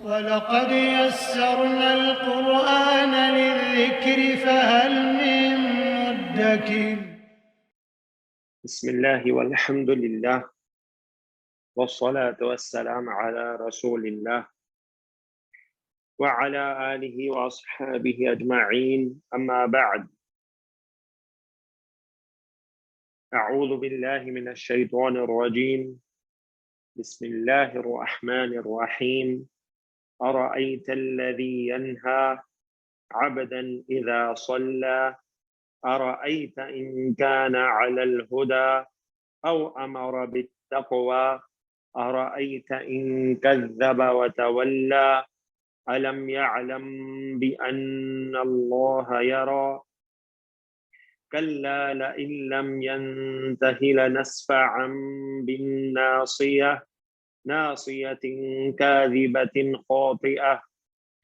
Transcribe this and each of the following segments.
وَلَقَدْ يَسَّرْنَا الْقُرْآنَ لِلذِّكْرِ فَهَلْ مِن مُّدَّكِرٍ. بسم الله والحمد لله والصلاة والسلام على رسول الله وعلى آله وأصحابه أجمعين، أما بعد. أعوذ بالله من الشيطان الرجيم. بسم الله الرحمن الرحيم. أرأيت الذي ينهى عبدا إذا صلى أرأيت إن كان على الهدى أو أمر بالتقوى أرأيت إن كذب وتولى ألم يعلم بأن الله يرى كلا لئن لم ينته لنسفعا بالناصية ناصية كاذبة خاطئة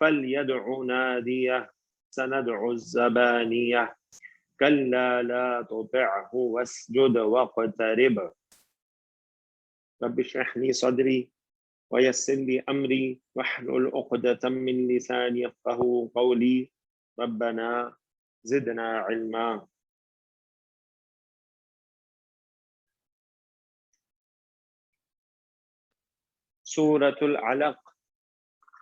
فليدع ناديه سندع الزبانية كلا لا تطعه واسجد واقترب رب اشرح لي صدري ويسر لي أمري واحلل عقدة من لساني يفقهوا قولي ربنا زدنا علما. سورۃ العلق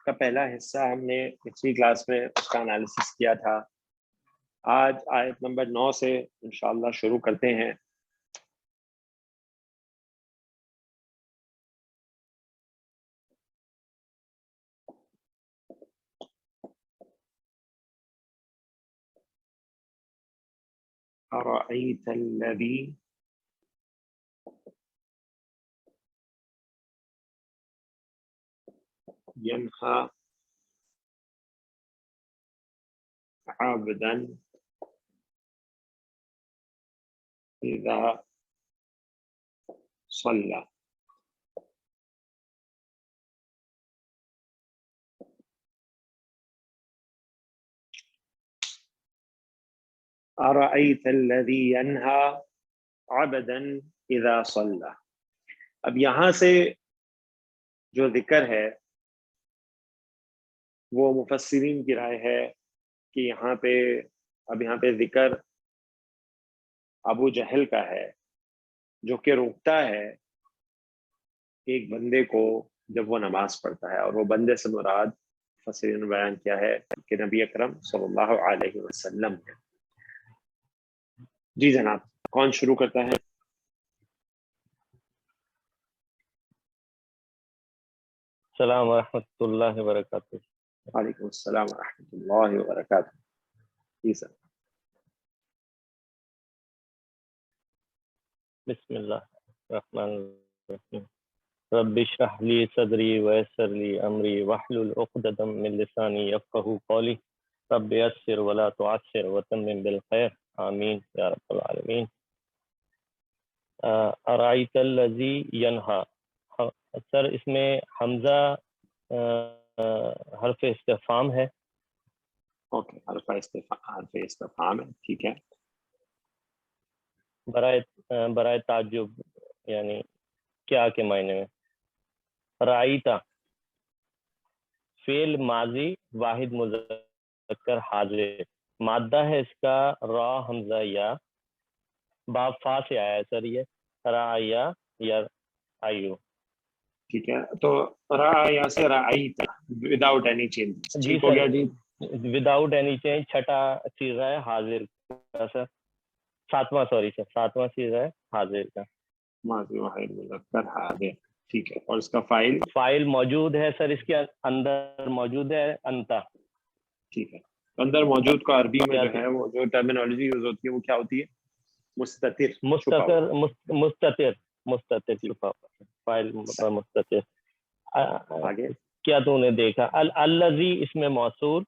کا پہلا حصہ ہم نے پچھلی کلاس میں اس کا انالیسس کیا تھا. آج آیت نمبر 9 سے انشاءاللہ شروع کرتے ہیں. أرأيت الذي ينهى عبدا إذا صلى. أرأيت الذي ينهى عبدا إذا صلى. اب یہاں سے جو ذکر ہے وہ مفسرین کی رائے ہے کہ یہاں پہ ذکر ابو جہل کا ہے جو کہ روکتا ہے ایک بندے کو جب وہ نماز پڑھتا ہے، اور وہ بندے سے مراد مفسرین نے بیان کیا ہے کہ نبی اکرم صلی اللہ علیہ وسلم ہے. جی جناب، کون شروع کرتا ہے؟ السلام ورحمۃ اللہ وبرکاتہ. وعلیکم السلام ورحمۃ اللہ وبرکاتہ. جی سر. بسم اللہ الرحمن الرحیم. رب اشرح لی صدری ویسر لی امری واحلل عقدۃ من لسانی یفقهوا قولی رب یسر ولا تعسر وتمم بالخیر آمین یا رب العالمین. ارائیت الذی ینہا، سر اس میں حمزہ حرف استفہام ہے. اوکے، حرف استفہام ہے، ٹھیک ہے. برائے تعجب یعنی کیا کے معنی میں. رائیتا فعل ماضی واحد مذکر حاضر، مادہ ہے اس کا را حمزہ یا، باب فا سے آیا ہے سر یہ رایا یا آئیو. ٹھیک ہے، تو رایا سے رائیتا وداؤٹ اینی چینج. جی ہو گیا جی. Without any change. چھٹا صیغہ ہے حاضر کا سر، ساتواں صیغہ ہے حاضر کا. ماضی واحد مذکر حاضر، ٹھیک ہے. اور اس کا فاعل موجود ہے سر، اس کے اندر موجود ہے انتا. ٹھیک ہے. اندر موجود کا عربی میں جو ہے وہ جو ٹرمینالوجی یوز ہوتی ہے وہ کیا ہوتی ہے؟ مستتر چھپا ہوا. فاعل مستتر. آگے کیا تو نے دیکھا الذی اس میں موصول،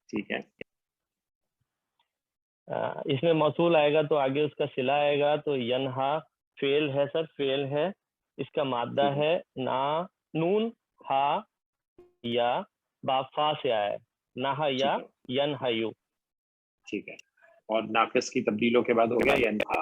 ٹھیک ہے. اس میں موصول آئے گا تو آگے اس کا صلہ آئے گا. تو ینہا فعل ہے سر، فعل ہے، اس کا مادہ ہے نا نون ہا یا بافا سے آیا ہے نہا یا ینہیو. ٹھیک ہے. اور ناقص کی تبدیلوں کے بعد ہو گیا ینہا.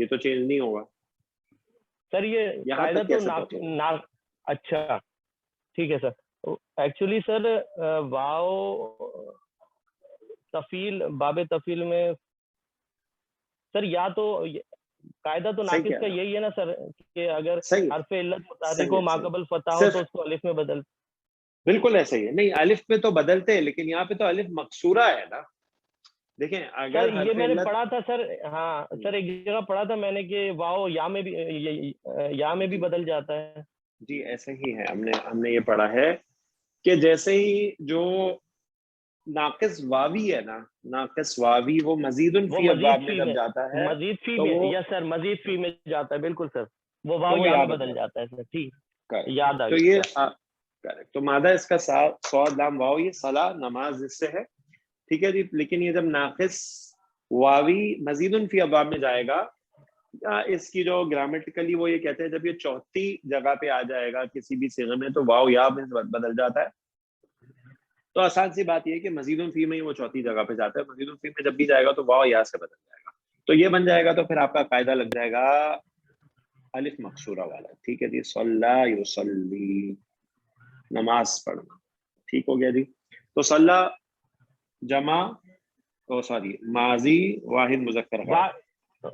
یہ تو چینج نہیں ہوگا سر یہ یہاں قاعدہ تک تو کیسے پہنچے؟ اچھا ٹھیک ہے سر. ایکچولی سر واو تفیل باب تفیل میں سر یا تو قاعدہ تو صحیح ناقص کہہ کا رہا ہوں. یہی ہے نا سر کہ اگر صحیح حرف علت متحرک صحیح ہو ہے ماقبل فتح ہو صرف تو اس کو الف میں بدل. بالکل ایسا ہی ہے. نہیں الف میں تو بدلتے ہیں لیکن یہاں پہ تو الف مقصورہ ہے نا. دیکھیں سر اگر یہ حرف میں نے علت پڑھا تھا سر. ہاں سر ایک جگہ پڑھا تھا میں نے کہ واو یا میں بھی یا میں بھی بدل جاتا ہے. جی ایسے ہی ہے. ہم نے یہ پڑھا ہے کہ جیسے ہی جو ناقص واوی ہے نا، ناقص واوی وہ مزید وہ فی مزید ابواب میں فی جب میں جاتا ہے مزید فی تو میں وہ یس سر مزید فی میں جاتا ہے. بالکل سر وہ تو واو وہ یا یا میں بن بدل جاتا جاتا ہے سر. ٹھیک ہے. یاد آ تو گیا یہ سر. کریکٹ. تو مادہ اس کا صاد لام واو یہ صلاح نماز اس سے ہے. ٹھیک ہے جی. لیکن یہ جب ناقص واوی مزید فی ابواب میں جائے گا، اس کی جو گرامیٹیکلی وہ یہ کہتے ہیں جب یہ چوتھی جگہ پہ آ جائے گا کسی بھی صیغے میں تو واو یا میں بدل جاتا ہے. تو آسان سی بات یہ ہے کہ مزید فی میں ہی وہ چوتھی جگہ پہ جاتا ہے. مزید فی میں جب بھی جائے گا تو واو یا سے بدل جائے گا. تو یہ بن جائے گا تو پھر آپ کا قاعدہ لگ جائے گا الف مقصورہ والا. ٹھیک ہے جی. صلی یصلی نماز پڑھنا. ٹھیک ہو گیا جی. تو صلی جمع سوری ماضی واحد مذکر غائب.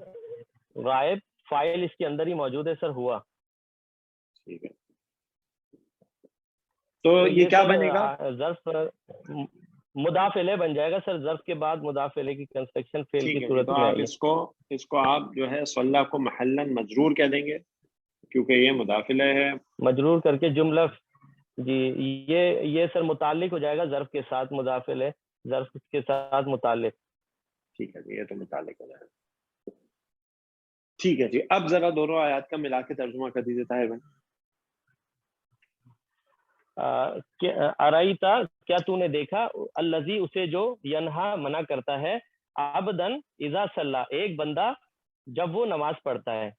غائب فائل اس کے اندر ہی موجود ہے سر. ہوا. ٹھیک ہے. تو تو یہ کیا سر بنے گا؟ ظرف مضاف الیہ بن جائے گا سر. ظرف کے بعد مضاف الیہ کی کنسٹرکشن فعل کی ٹھیک ہے جی. صورت تو میں آپ آئی ہے. اس کو آپ جو ہے صلی کو محلاً مجرور کہہ دیں گے کیونکہ یہ مضاف الیہ ہے. مجرور کر کے جملہ جی یہ سر متعلق ہو جائے گا ظرف کے ساتھ. مضاف الیہ ظرف کے ساتھ متعلق. ٹھیک ہے جی. یہ تو متعلق ہو جائے گا. ٹھیک ہے جی. اب ذرا دونوں آیات کا ملا کے ترجمہ کر دیجیے طاہر بھائی. ارائیتا کیا تو نے دیکھا الذی اسے جو ینہا منع کرتا ہے عبدن اذا صلی ایک بندہ جب وہ نماز پڑھتا ہے.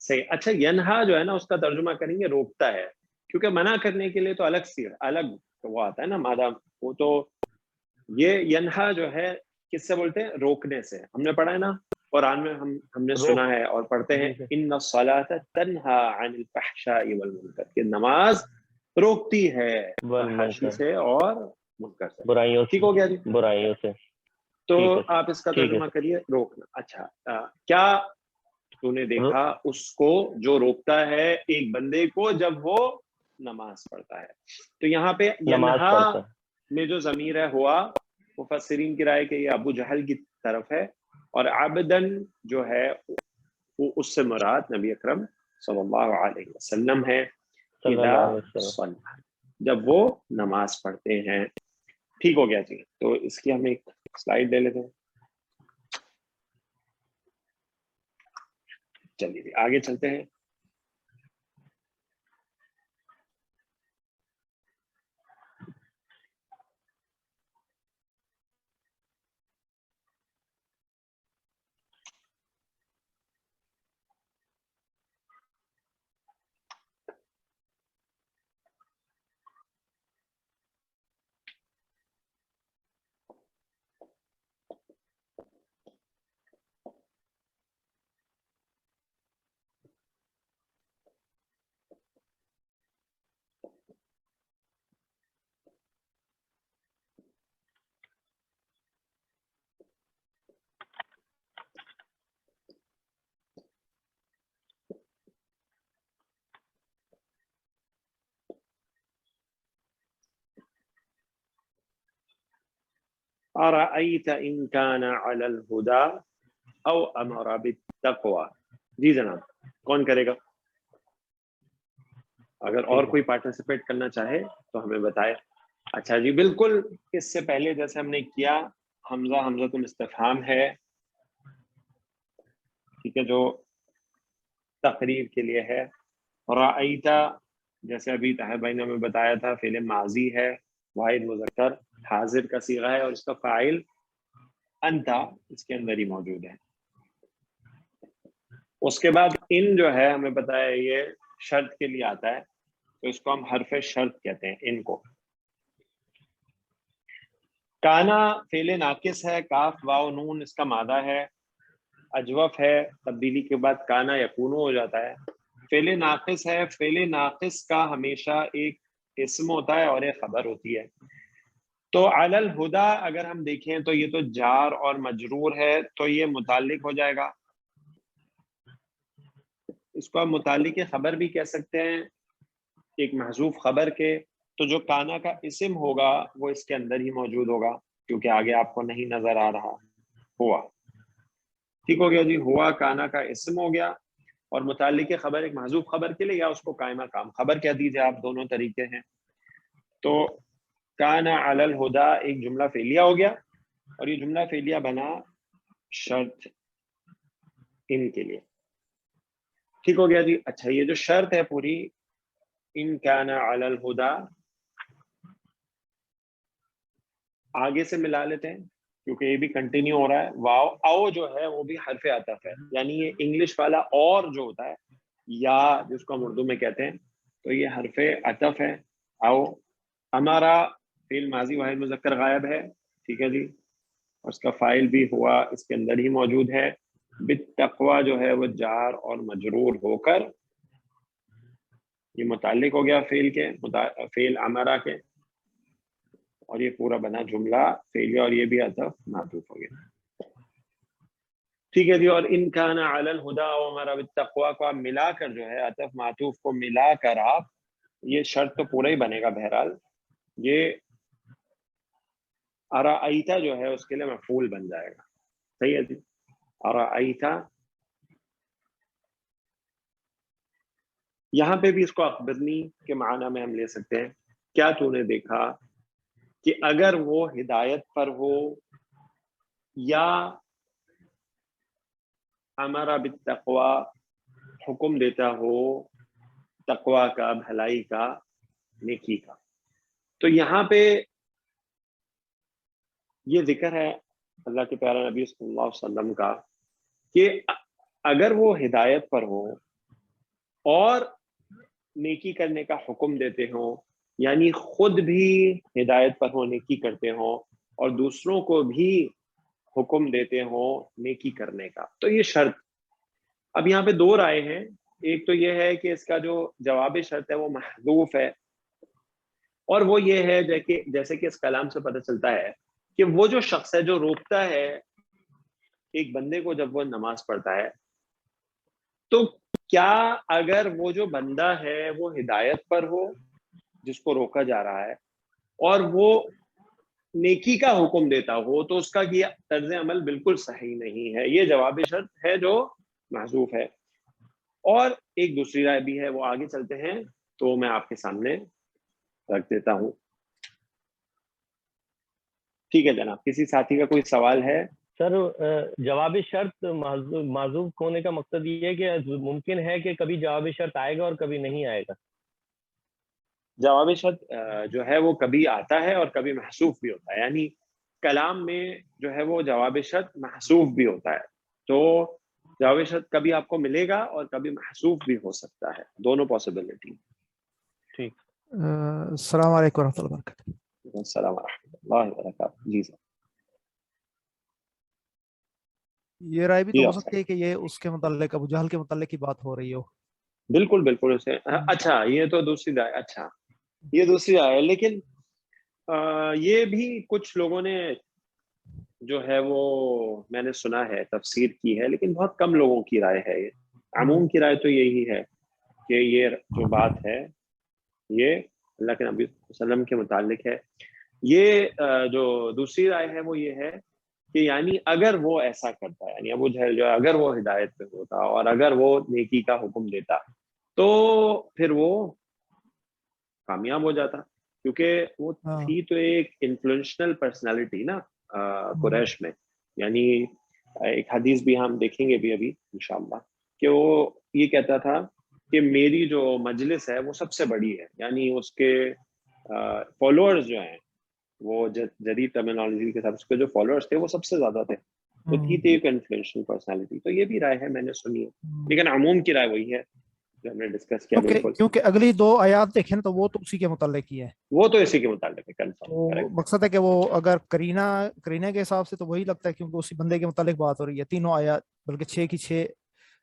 صحیح. اچھا ینہا جو ہے نا اس کا ترجمہ کریں گے روکتا ہے کیونکہ منع کرنے کے لیے تو الگ وہ آتا ہے نا مادہ. وہ تو یہ ینہا جو ہے کس سے بولتے ہیں؟ روکنے سے. ہم نے پڑھا ہے نا قرآن میں ہم نے سنا ہے اور پڑھتے ہیں ان الصلاۃ تنہا عن الفحشاء والمنکر کہ نماز روکتی ہے فحاشی سے اور منکر سے. برائیوں ٹھیک ہو گیا جی. برائیوں سے. تو آپ اس کا ترجمہ کریے روکنا. اچھا کیا تو نے دیکھا اس کو جو روکتا ہے ایک بندے کو جب وہ نماز پڑھتا ہے. تو یہاں پہ ینہا میں جو ضمیر ہے ہوا مفسرین کی رائے کہ یہ ابو جہل کی طرف ہے اور عبدن جو ہے وہ اس سے مراد نبی اکرم صلی اللہ علیہ وسلم ہے جب وہ نماز پڑھتے ہیں. ٹھیک ہو گیا جی. تو اس کی ہم ایک سلائیڈ لے لیتے ہیں. چلیے جی آگے چلتے ہیں. أرأيت إن كان على الهدى أو أمر بالتقوى. جی جناب کون کرے گا؟ اگر اور کوئی پارٹیسپیٹ کرنا چاہے تو ہمیں بتائے. اچھا جی بالکل اس سے پہلے جیسے ہم نے کیا حمزہ الاستفہام ہے. ٹھیک ہے جو تقریر کے لیے ہے. رأیتا جیسے ابھی طاہر بھائی نے ہمیں بتایا تھا فعل ماضی ہے واحد مذکر حاضر کا صیغہ ہے اور اس کا فاعل انتا اس کے اندر ہی موجود ہے. اس کے بعد ان جو ہے ہمیں بتایا یہ شرط کے لیے آتا ہے تو اس کو ہم حرف شرط کہتے ہیں ان کو. کانا فعل ناقص ہے کاف واو نون اس کا مادہ ہے اجوف ہے، تبدیلی کے بعد کانا یکونو ہو جاتا ہے. فعل ناقص ہے، فعل ناقص کا ہمیشہ ایک اسم ہوتا ہے اور ایک خبر ہوتی ہے. تو علی الہدا اگر ہم دیکھیں تو یہ تو جار اور مجرور ہے، تو یہ متعلق ہو جائے گا. اس کو ہم متعلق خبر بھی کہہ سکتے ہیں، ایک محذوف خبر کے. تو جو کانا کا اسم ہوگا وہ اس کے اندر ہی موجود ہوگا، کیونکہ آگے آپ کو نہیں نظر آ رہا. ہوا ٹھیک ہو گیا جی. ہوا کانا کا اسم ہو گیا، اور متعلق خبر ایک محذوف خبر کے لیے، یا اس کو قائمہ کام خبر کہہ دیجیے آپ، دونوں طریقے ہیں. تو کانا علی الہدا ایک جملہ فعلیہ ہو گیا، اور یہ جملہ فعلیہ بنا شرط ان کے لیے. ٹھیک ہو گیا جی. اچھا یہ جو شرط ہے پوری، ان کانا علی الہدا، آگے سے ملا لیتے ہیں کیونکہ یہ بھی کنٹینیو ہو رہا ہے. واو او جو ہے وہ بھی حرف عطف ہے، یعنی یہ انگلش والا اور جو ہوتا ہے یا جس کو ہم اردو میں کہتے ہیں، تو یہ حرف عطف ہے. او ہمارا فعل ماضی واحد مذکر غائب ہے، ٹھیک ہے جی، اور اس کا فاعل بھی ہوا اس کے اندر ہی موجود ہے. بالتقوی جو ہے وہ جار اور مجرور ہو کر یہ متعلق ہو گیا فعل کے، فعل امرا کے، اور یہ پورا بنا جملہ فعلیہ، اور یہ بھی عطف معطوف ہو گیا. ٹھیک ہے جی. اور ان کان علی الہدا و امر بالتقوی کو آپ ملا کر جو ہے عطف معطوف کو ملا کر آپ، یہ شرط تو پورا ہی بنے گا بہرحال. یہ ارائیتا جو ہے اس کے لیے مفعول بن جائے گا. صحیح ہے جی. ارائیتا، یہاں پہ بھی اس کو اخبرنی کے معنی میں ہم لے سکتے ہیں. کیا تو نے دیکھا کہ اگر وہ ہدایت پر ہو یا امر بالتقوی حکم دیتا ہو تقوی کا، بھلائی کا، نیکی کا. تو یہاں پہ یہ ذکر ہے اللہ کے پیارے نبی صلی اللہ علیہ وسلم کا کہ اگر وہ ہدایت پر ہو اور نیکی کرنے کا حکم دیتے ہوں، یعنی خود بھی ہدایت پر ہو، نیکی کرتے ہوں، اور دوسروں کو بھی حکم دیتے ہوں نیکی کرنے کا، تو یہ شرط. اب یہاں پہ دو رائے ہیں. ایک تو یہ ہے کہ اس کا جو جواب شرط ہے وہ محذوف ہے، اور وہ یہ ہے جیسے کہ اس کلام سے پتہ چلتا ہے کہ وہ جو شخص ہے جو روکتا ہے ایک بندے کو جب وہ نماز پڑھتا ہے، تو کیا اگر وہ جو بندہ ہے وہ ہدایت پر ہو جس کو روکا جا رہا ہے، اور وہ نیکی کا حکم دیتا ہو، تو اس کا یہ طرز عمل بالکل صحیح نہیں ہے. یہ جواب شرط ہے جو محذوف ہے. اور ایک دوسری رائے بھی ہے، وہ آگے چلتے ہیں تو میں آپ کے سامنے رکھ دیتا ہوں. ٹھیک ہے جناب، کسی ساتھی کا کوئی سوال ہے؟ سر جواب شرط معذوف ہونے کا مقصد یہ ہے کہ ممکن ہے کہ کبھی جواب شرط آئے گا اور کبھی نہیں آئے گا. جواب شرط جو ہے وہ کبھی آتا ہے اور کبھی محذوف بھی ہوتا ہے، یعنی کلام میں جو ہے وہ جواب شرط محذوف بھی ہوتا ہے. تو جواب شرط کبھی آپ کو ملے گا اور کبھی محذوف بھی ہو سکتا ہے، دونوں پاسبلٹی. ٹھیک. السلام علیکم ورحمۃ اللہ وبرکاتہ. السلام ورحمۃ اللہ وبرکاتہ. جی سر. یہ رائے بھی تو ہو سکتی ہے کہ یہ اس کے متعلق ابو جہل کے متعلق کی بات ہو رہی ہو. بالکل بالکل اسے اچھا، یہ تو دوسری رائے. اچھا یہ دوسری رائے ہے، لیکن یہ بھی کچھ لوگوں نے جو ہے وہ میں نے سنا ہے تفسیر کی ہے، لیکن بہت کم لوگوں کی رائے ہے. یہ عموم کی رائے تو یہی ہے کہ یہ جو بات ہے یہ اللہ کے نبی صلی اللہ علیہ وسلم کے متعلق ہے. یہ جو دوسری رائے ہے وہ یہ ہے کہ یعنی اگر وہ ایسا کرتا ہے، یعنی ابو جہل جو ہے اگر وہ ہدایت پہ ہوتا اور اگر وہ نیکی کا حکم دیتا تو پھر وہ کامیاب ہو جاتا، کیونکہ وہ تھی تو ایک انفلوئنشنل پرسنالٹی نا قریش میں. یعنی ایک حدیث بھی ہم دیکھیں گے بھی ابھی انشاءاللہ، کہ وہ یہ کہتا تھا کہ میری جو مجلس ہے وہ سب سے بڑی ہے، یعنی اس کے فالوورز جو ہیں وہ جدید ٹرمینالوجی کے حساب سے جو فالوورز تھے وہ سب سے زیادہ تھے. تو تھی ایک انفلوئنشل پرسنالٹی. تو یہ بھی رائے ہے، میں نے سنی ہے، لیکن عموم کی رائے وہی ہے جو ہم نے ڈسکس کیا. بالکل، کیونکہ اگلی دو آیات دیکھیں تو وہ تو اسی کے متعلق ہی ہے، وہ تو اسی کے متعلق ہے. کنفرم مقصد ہے کہ وہ اگر کرینہ کے حساب سے تو وہی لگتا ہے، کیونکہ اسی بندے کے متعلق بات ہو رہی ہے. تینوں آیات بلکہ 6 کی 6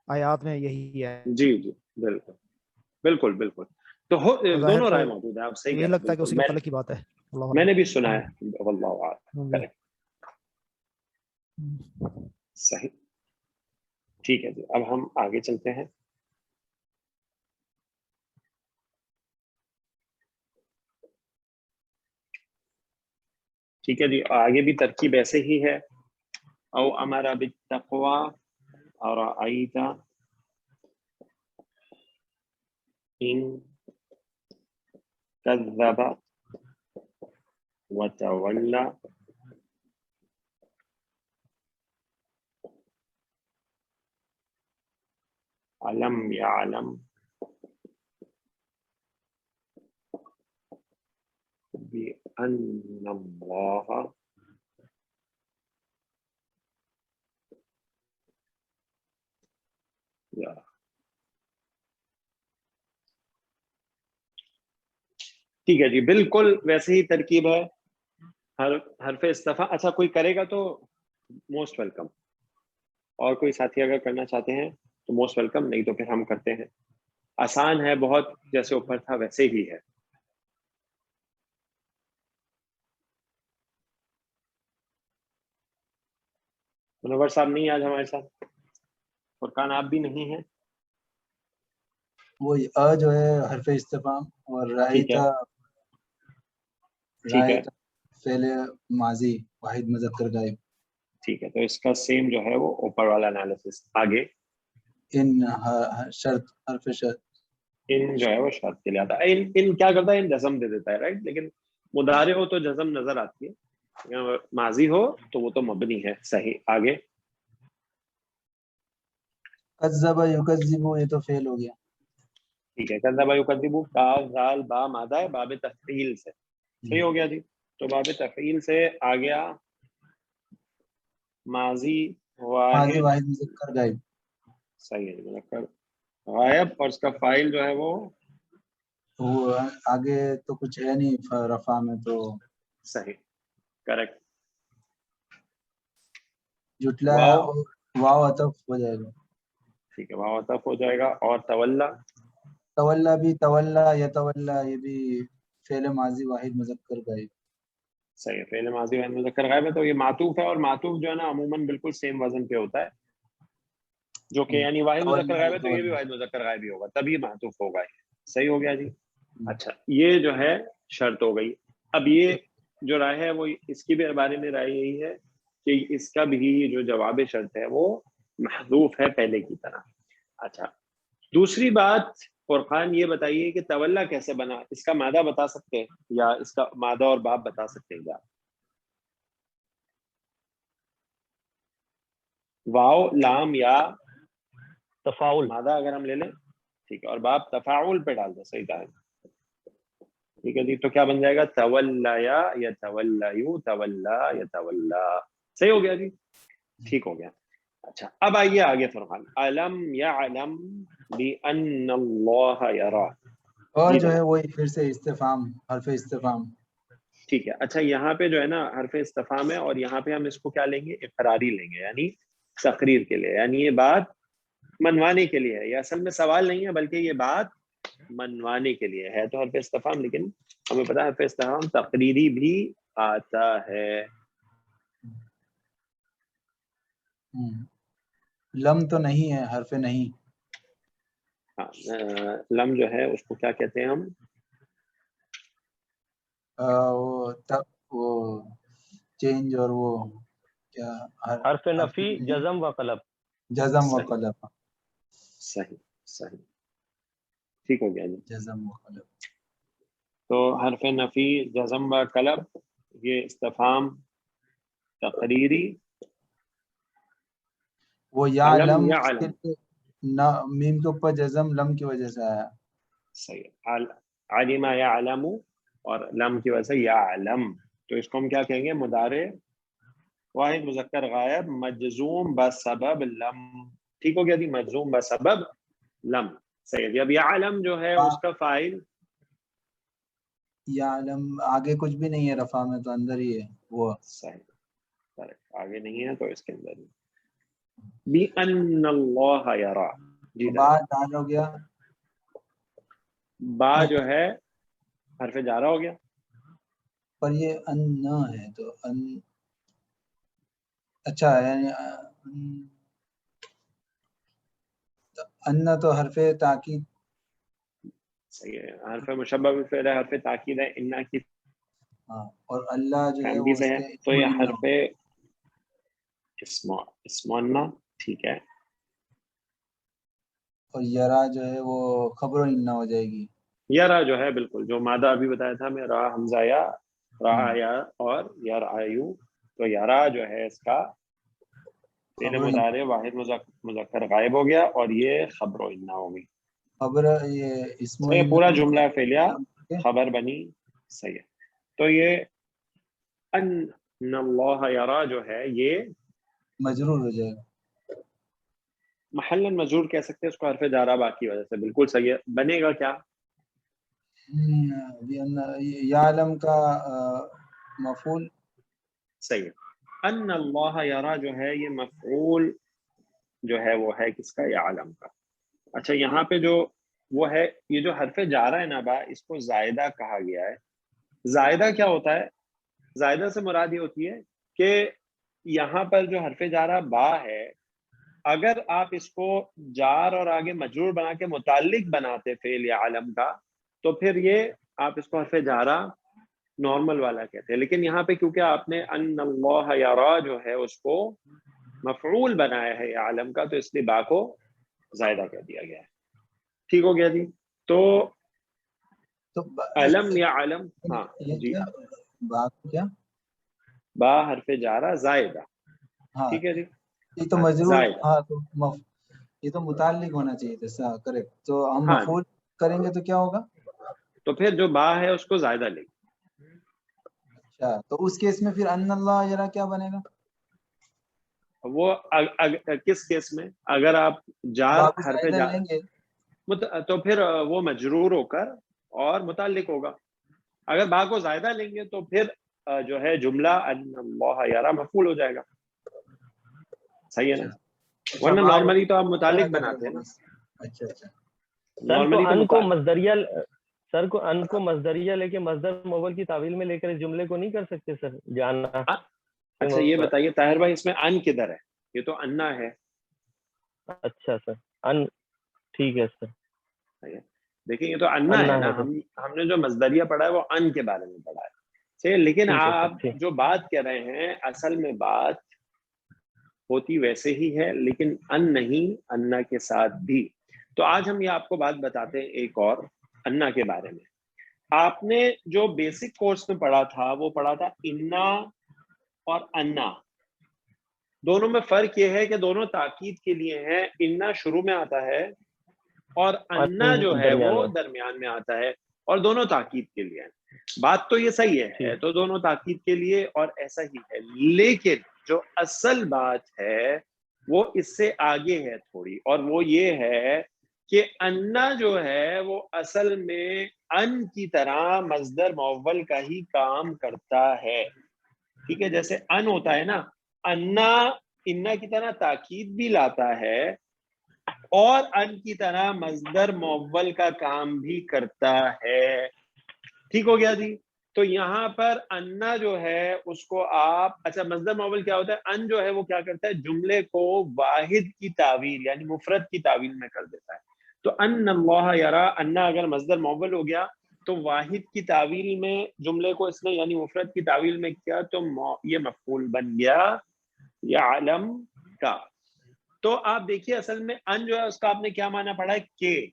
آیات میں یہی ہے. جی جی بالکل بالکل بالکل. تو ظاہر دونوں تو رائے موجود ہیں, آپ صحیح کہہ مجھے رہے ہیں, لگتا ہے کہ بالکل اسی کے متعلق کی بات ہے. اللہ میں نے اعلم. بھی سنا ہے, واللہ اعلم. جی. صحیح, ٹھیک ہے جی. اب ہم آگے چلتے ہیں. ٹھیک ہے جی, آگے بھی ترکیب ایسے ہی ہے. او امر بالتقوی ارأیت ان کذب وتولی علم یعلم بأن اللہ یرا. ٹھیک ہے جی, بالکل ویسے ہی ترکیب ہے. حرف استفہام, اچھا کوئی کرے گا تو موسٹ ویلکم, اور کوئی ساتھی اگر کرنا چاہتے ہیں تو موسٹ ویلکم, نہیں تو پھر ہم کرتے ہیں. آسان ہے بہت, جیسے اوپر تھا ویسے ہی ہے. منور صاحب نہیں آج ہمارے ساتھ, فرقان آپ بھی نہیں ہیں. وہی جو ہے حرف استفہام, اور ٹھیک ہے ٹھیک ہے فعل ماضی واحد مذکر غائب. ٹھیک ہے, تو اس کا سیم جو ہے وہ اوپر والا انالیسس. آگے ان شرط, حرف شرط. ان جو ہے وہ شرط کے لیے آتا ہے. ان کیا کرتا ہے, ان جزم دے دیتا ہے, رائٹ. لیکن مضارع ہو تو جزم نظر آتی ہے, ماضی ہو تو وہ تو مبنی ہے. صحیح. آگے کذب یکذب, یہ تو فعل ہو گیا. ٹھیک ہے, کذب یکذب, کاف ذال با مادہ ہے, باب تفعیل سے. صحیح ہو گیا جی. تو باب تفعیل سے آ گیا ماضی ماضی واحد. واحد مذکر غائب. صحیح ہے, مذکر غائب, اور اس کا فاعل جو ہے وہ وہ آگے تو کچھ ہے نہیں رفع میں, تو صحیح کریکٹ. جٹلا واو, واو عطف ہو جائے گا. ٹھیک ہے, واو عطف ہو جائے گا. اور تولا, تولا بھی, تولا یتولا, یہ بھی فعل ماضی واحد مذکر غائب. صحیح ہے, فعل ماضی واحد مذکر غائب ہے, تو یہ معطوف ہے. اور معطوف جو ہے نا عموماً بالکل سیم وزن پہ ہوتا ہے, جو کہ یعنی واحد مذکر غائب ہے, تو یہ بھی واحد مذکر غائب ہی ہوگا, تبھی معطوف ہوگا. صحیح ہو گیا جی. اچھا, یہ جو ہے شرط ہو گئی. اب یہ جو رائے ہے وہ اس کی بھی بارے میں رائے یہی ہے کہ اس کا بھی جو جواب شرط ہے وہ محذوف ہے پہلے کی طرح. اچھا, دوسری بات فرقان یہ بتائیے کہ تولا کیسے بنا, اس کا مادہ بتا سکتے ہیں, یا اس کا مادہ اور باب بتا سکتے ہیں کیا؟ واو لام یا تفاعل. مادہ اگر ہم لے لیں, ٹھیک ہے, اور باب تفاعل پہ ڈال دیں. صحیح کہا ہے, ٹھیک ہے جی. تو کیا بن جائے گا, تولا یا تولا یتولا. صحیح ہو گیا جی, ٹھیک ہو گیا. اچھا, اب آئیے آگے فرقان. علم یعلم بأن اللہ یرا. اور جو ہے وہی پھر سے استفہام, حرف استفہام. ٹھیک ہے. اچھا, یہاں پہ جو ہے نا حرف استفہام ہے, اور یہاں پہ ہم اس کو کیا لیں گے, اقراری لیں گے, یعنی تقریر کے لیے, یعنی یہ بات منوانے کے لیے ہے. یہ اصل میں سوال نہیں ہے, بلکہ یہ بات منوانے کے لیے ہے. تو حرف استفہام, لیکن ہمیں پتا ہے حرف استفہام تقریری بھی آتا ہے. لم تو نہیں ہے, حرف نہیں. ہاں, لم جو ہے اس کو کیا کہتے ہیں ہم, وہ چینج, اور وہ کیا, حرف نفی, جزم و قلب. جزم و قلب. صحیح صحیح, ٹھیک ہو گیا جی. جزم و قلب. تو حرف نفی, جزم و قلب, یہ استفہام تقریری. وہ یا علم لم یعلم, میم کے اوپر جزم لم کی وجہ سے آیا. صحیح. علم یعلم, اور لم کی وجہ سے یعلم. تو اس کو ہم کیا کہیں گے, مضارع واحد مذکر غائب مجزوم بسبب لم. ٹھیک ہو گیا جی, مجزوم بسبب لم. صحیح. اب یعلم جو ہے اس کا فاعل, یا لم آگے کچھ بھی نہیں ہے رفع میں, تو اندر ہی ہے وہ. صحیح کریکٹ, آگے نہیں ہے تو اس کے اندر ہی. بِأَنَّ اللَّهَ يَرَى. جی با دال ہو گیا, با جو ہے حرف جارہ ہو گیا, پر یہ ان ہے تو ان, اچھا یعنی ان تو حرف تاکید, صحیح ہے, حرف مشبہ بالفعل ہے, حرف تاکید ہے, انا کی ہاں, اور اللہ جو ہے فیملی وہ سے اس ہے, کے تو اسم یہ اللہ حرف اسمنا, ٹھیک ہے. اور یرا جو ہے وہ خبر ان ہو جائے گی. یرا جو ہے بالکل جو مادہ ابھی بتایا تھا میں, را حمزہ یا را یا اور یا رایو, تو یرا جو ہے اس کا فعل خبر مضارع واحد مذکر غائب ہو گیا اور یہ خبر و انا ہو گئی. خبر یہ اسم تو یہ پورا جملہ فعلیہ ان خبر بنی. صحیح ہے, تو یہ ان اللہ یرا جو ہے یہ مجرور ہو جائے گا. محل مجرور کہہ سکتے ہیں اس کو حرف جارہ با کی وجہ سے. بالکل صحیح ہے. بنے گا کیا؟ یعلم کا مفعول. صحیح ہے. ان اللہ یرا جو ہے یہ مفعول جو ہے وہ ہے کس کا؟ یعلم کا. اچھا یہاں پہ جو وہ ہے یہ جو حرف جارہ ہے نا با, اس کو زائدہ کہا گیا ہے. زائدہ کیا ہوتا ہے؟ زائدہ سے مراد یہ ہوتی ہے کہ یہاں پر جو حرف جارہ با ہے, اگر آپ اس کو جار اور آگے مجرور بنا کے متعلق بناتے فعل یا علم کا, تو پھر یہ آپ اس کو حرف جارہ نارمل والا کہتے ہیں. لیکن یہاں پہ کیونکہ آپ نے ان اللہ یرا جو ہے اس کو مفعول بنایا ہے یا علم کا, تو اس لیے با کو زائدہ کر دیا گیا ہے. ٹھیک ہو گیا جی. تو تو علم یا علم, ہاں یہ جی, کیا بات کیا, با حرف جارہ زائدہ, ہاں ٹھیک ہے جی, یہ تو مجرور, زائدہ, ہاں تو یہ تو متعلق ہونا چاہیے تھا, کریکٹ. تو ہم ہاں مفعول کریں گے تو کیا ہوگا؟ تو پھر جو با ہے اس کو زائدہ لے. اچھا تو اس کیس میں پھر ان اللہ یرا کیا بنے گا؟ وہ کس کیس میں؟ اگر آپ جار با کو حرف زائدہ جار لیں گے تو پھر وہ مجرور ہو کر اور متعلق ہوگا. اگر با کو زائدہ لیں گے تو پھر جو ہے جملہ ان اللہ یرا مفعول ہو جائے گا. صحیح ہے نا؟ اچھا ورنہ با نارملی تو آپ کیا متعلق کر رہے بناتے ہیں نا, اچھا اچھا. سر تو نارملی ان کو تو مصدریہ سر کو ان کو مصدریہ لے کے مصدر مول کی تعویل میں لے کر اس جملے کو نہیں کر سکتے سر, جاننا. اچھا یہ بتائیے طاہر بھائی, اس میں ان کدھر ہے؟ یہ تو انا ہے. اچھا سر, ان ٹھیک ہے سر, دیکھیں یہ تو انا ہے نا, ہم نے جو مصدریہ پڑھا ہے وہ ان کے بارے میں پڑھا ہے. صحیح, لیکن آپ جو بات کر رہے ہیں اصل میں بات ہوتی ویسے ہی ہے, لیکن ان نہیں, انا کے ساتھ بھی. تو آج ہم یہ آپ کو بات بتاتے ہیں ایک اور انا کے بارے میں. آپ نے جو بیسک کورس میں پڑھا تھا وہ پڑھا تھا انا اور انا. دونوں میں فرق یہ ہے کہ دونوں تاکید کے لیے ہیں. انا شروع میں آتا ہے اور انا جو ہے وہ درمیان میں آتا ہے, اور دونوں تاکید کے لیے ہیں. بات تو یہ صحیح ہے تو دونوں تاکید کے لیے اور ایسا ہی ہے, لیکن جو اصل بات ہے وہ اس سے آگے ہے تھوڑی, اور وہ یہ ہے کہ انا جو ہے وہ اصل میں ان کی طرح مصدر مؤول کا ہی کام کرتا ہے. ٹھیک ہے, جیسے ان ہوتا ہے نا, انا کی طرح تاکید بھی لاتا ہے اور ان کی طرح مصدر مؤول کا کام بھی کرتا ہے. ٹھیک ہو گیا جی. تو یہاں پر انا جو ہے اس کو آپ, اچھا مصدر مؤول کیا ہوتا ہے؟ ان جو ہے وہ کیا کرتا ہے؟ جملے کو واحد کی تعویل یعنی مفرد کی تعویل میں کر دیتا ہے. تو ان اللہ یرا, انا اگر مصدر مؤول ہو گیا تو واحد کی تعویل میں جملے کو اس نے یعنی مفرد کی تعویل میں کیا, تو یہ مفعول بن گیا یا علم کا. تو آپ دیکھیے اصل میں ان جو ہے اس کا آپ نے کیا معنی پڑھا ہے؟ کہ.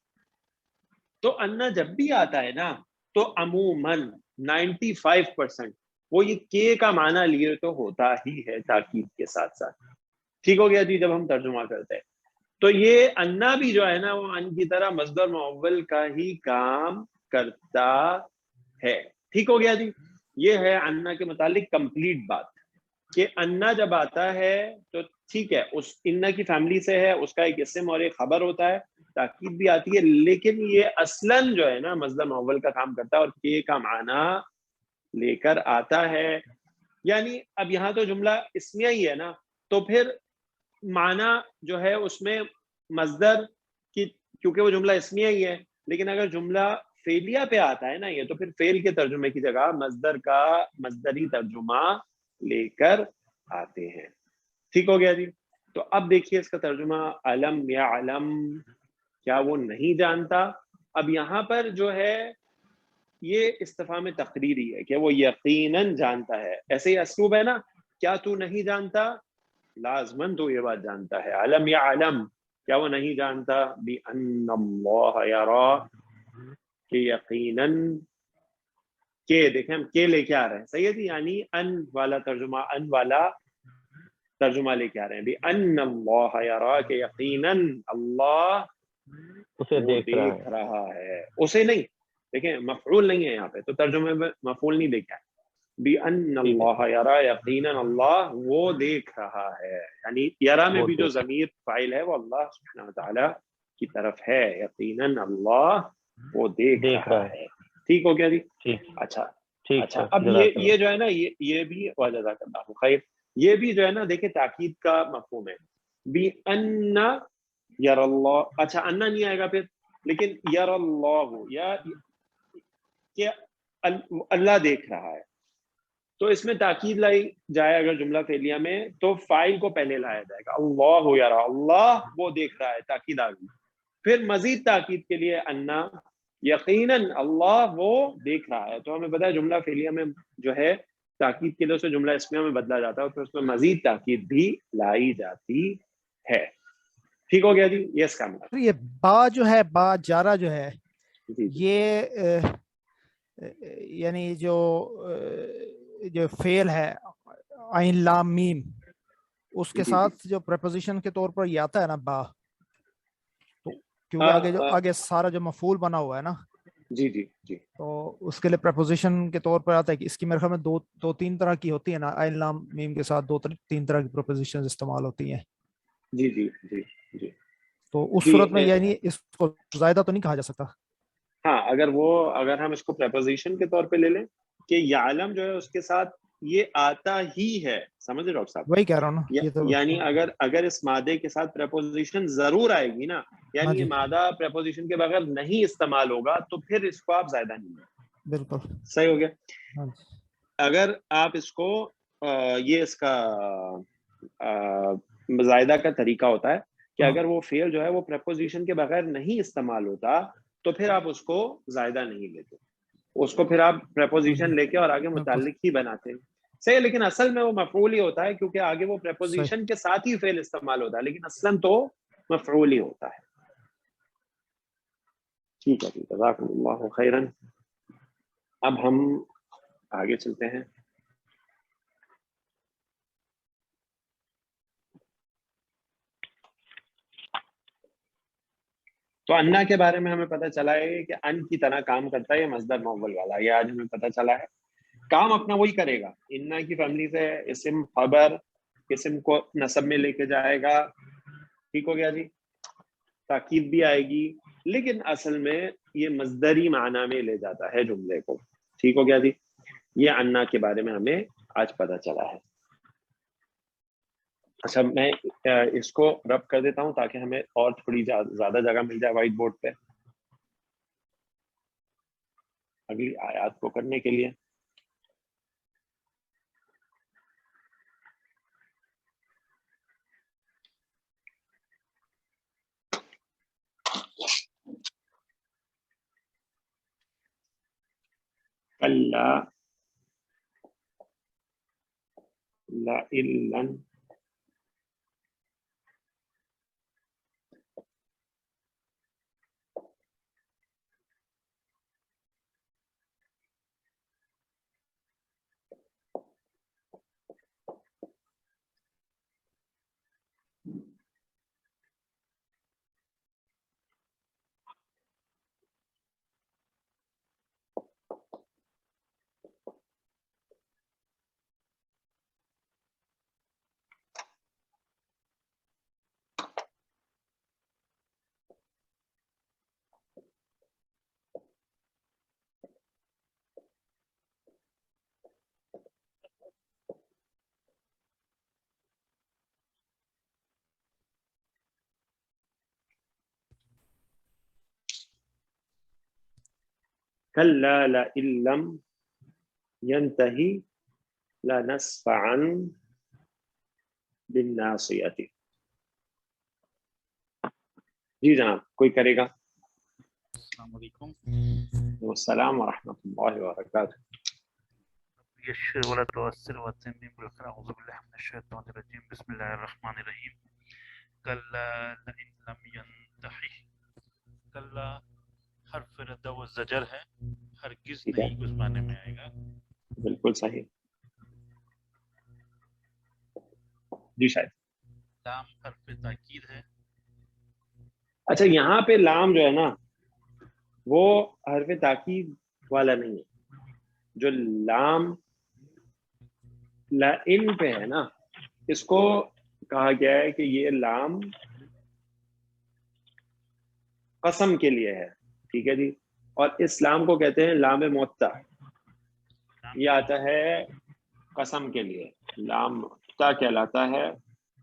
تو انا جب بھی آتا ہے نا تو عموماً 95% وہ یہ کے کا معنی لیے تو ہوتا ہی ہے تاکید کے ساتھ ساتھ. ٹھیک ہو گیا جی. جب ہم ترجمہ کرتے ہیں تو یہ انا بھی جو ہے نا وہ ان کی طرح مصدر مؤول کا ہی کام کرتا ہے. ٹھیک ہو گیا جی. یہ ہے انا کے متعلق کمپلیٹ بات, کہ انا جب آتا ہے تو ٹھیک ہے اس انا کی فیملی سے ہے, اس کا ایک اسم اور ایک خبر ہوتا ہے, تاکید بھی آتی ہے, لیکن یہ اصلاً جو ہے نا مصدر مؤول کا کام کرتا ہے اور کے کا معنی لے کر آتا ہے. یعنی اب یہاں تو جملہ اسمیہ ہی ہے نا, تو پھر معنی جو ہے اس میں مصدر کی، کیونکہ وہ جملہ اسمیہ ہی ہے، لیکن اگر جملہ فعلیہ پہ آتا ہے نا یہ، تو پھر فعل کے ترجمے کی جگہ مصدر کا مصدری ترجمہ لے کر آتے ہیں. ٹھیک ہو گیا جی. تو اب دیکھیے اس کا ترجمہ، علم یا علم، کیا وہ نہیں جانتا. اب یہاں پر جو ہے یہ استفہام تقریری ہے کہ وہ یقیناً جانتا ہے. ایسے ہی اسلوب ہے نا، کیا تو نہیں جانتا، لازماً تو یہ بات جانتا ہے. علم یا علم، کیا وہ نہیں جانتا، بِأَنَّ اللَّهَ يَرَى، کہ یقیناً، کہ دیکھیں ہم کے لے کے آ رہے ہیں، صحیح ہے جی، یعنی ان والا ترجمہ، ان والا ترجمہ لے کے آ رہے ہیں. بِأَنَّ اللَّهَ يَرَى، کہ یقیناً اللہ اسے وہ دیکھ دیکھ رہا رہا ہے. اسے نہیں، دیکھیں مفعول نہیں ہے یہاں پہ، تو ترجمے میں مفعول نہیں دیکھا ہے. بِأَنَّ ٹھیک ہے، اللَّهَ يَرَى، یقیناً اللہ وہ دیکھ رہا ہے. یعنی یرا میں وہ بھی جو دیکھ ضمیر فاعل ہے وہ اللہ سبحانہ وتعالی کی طرف ہے. یقیناً اللہ وہ دیکھ رہا ہے. ٹھیک ہو گیا جی. ٹھیک اچھا ٹھیک اچھا، ہے، اب جزاک یہ اللہ. جو ہے نا، یہ بھی وجزاک اللہ خیر، یہ بھی جو ہے نا دیکھیں تاکید کا مفہوم ہے. بِأَنَّ یر اللہ، اچھا انا نہیں آئے گا پھر، لیکن یر اللہ، یا کہ اللہ دیکھ رہا ہے. تو اس میں تاکید لائی جائے اگر جملہ فعلیہ میں، تو فاعل کو پہلے لایا جائے گا. اللہ یرا، اللہ وہ دیکھ رہا ہے، تاکید آ گئی. پھر مزید تاکید کے لیے انا، یقیناً اللہ وہ دیکھ رہا ہے. تو ہمیں پتا ہے جملہ فعلیہ میں جو ہے تاکید کے لیے اسے جملہ اسمیہ میں بدلا جاتا ہے، اور پھر اس میں مزید تاکید بھی لائی جاتی ہے. ٹھیک ہو گیا جی. یہ اس کا مطلب. یہ با جو ہے، با جارہ جو ہے، جی جی یہ یعنی جو فعل ہے عین لام میم، اس کے جی جی ساتھ جو پریپوزیشن کے طور پر یہ آتا ہے نا با، تو کیونکہ آگے سارا جو مفعول بنا ہوا ہے نا، جی جی جی تو اس کے لیے پریپوزیشن کے طور پر آتا ہے کہ اس کی میرے خیال میں دو تین طرح کی ہوتی ہے نا، عین لام میم کے ساتھ تین طرح کی پریپوزیشن استعمال ہوتی ہیں. جی جی جی جی تو اس جی صورت میں یعنی اس کو زائدہ تو نہیں کہا جا سکتا. ہاں، اگر ہم اس کو پریپوزیشن کے طور پہ لے لیں کہ یعلم جو ہے اس کے ساتھ یہ آتا ہی ہے، سمجھ رہے ڈاکٹر صاحب، وہی کہہ رہا ہوں نا، یہ تو یعنی اگر اس مادے کے ساتھ پریپوزیشن ضرور آئے گی نا، ہاں یعنی جی یہ مادہ پریپوزیشن کے بغیر نہیں استعمال ہوگا، تو پھر اس کو آپ زائدہ نہیں لیں. بالکل. صحیح ہو گیا. ہاں جی. اگر آپ اس کو یہ اس کا زائدہ کا طریقہ ہوتا ہے کہ اگر وہ فعل جو ہے وہ پریپوزیشن کے بغیر نہیں استعمال ہوتا، تو پھر آپ اس کو زائدہ نہیں لیتے، اس کو پھر آپ پریپوزیشن لے کے اور آگے بالکل متعلق ہی بناتے ہیں. صحیح، لیکن اصل میں وہ مفعول ہی ہوتا ہے، کیونکہ آگے وہ صحیح. پریپوزیشن کے ساتھ ہی فعل استعمال ہوتا ہے، لیکن اصلاً تو مفعول ہی ہوتا ہے. ٹھیک ہے، جزاکم اللہ خیراً. اب ہم آگے چلتے ہیں. تو انا کے بارے میں ہمیں پتہ چلا ہے کہ ان کی طرح کام کرتا ہے یہ مصدر مؤول والا، یہ آج ہمیں پتہ چلا ہے. کام اپنا وہی کرے گا. انا کی فیملی سے اسم خبر، اسم کو نسب میں لے کے جائے گا. ٹھیک ہو گیا جی. تاکید بھی آئے گی، لیکن اصل میں یہ مصدری معنی میں لے جاتا ہے جملے کو. ٹھیک ہو گیا جی. یہ انا کے بارے میں ہمیں آج پتہ چلا ہے. اچھا، میں اس کو رب کر دیتا ہوں تاکہ ہمیں اور تھوڑی زیادہ جگہ مل جائے وائٹ بورڈ پہ اگلی آیات کو کرنے کے لیے. کلا لئن کلا لئن لم ینتہی لنسفعا بالناصیۃ. جی جناب کوئی کرے گا؟ السلام علیکم. السلام ورحمۃ اللہ وبرکاتہ. یشر ولا تعسر وتمم بالخير. اعوذ بالله من الشیطان الرجیم. بسم اللہ الرحمن الرحیم. کلا لئن لم ينتهي. کلا حرف رد و زجر ہے، ہرگز ٹھیک ہے، نہیں اس معنی میں آئے گا. بالکل صحیح. جی شاید. لام حرف تاکید ہے. اچھا یہاں پہ لام جو ہے نا وہ حرف تاکید والا نہیں ہے. جو لام لئن پہ ہے نا اس کو کہا گیا ہے کہ یہ لام قسم کے لیے ہے. ٹھیک ہے جی. اور اس لام کو کہتے ہیں لام معطا. یہ آتا ہے قسم کے لیے، لام معطا کہلاتا ہے.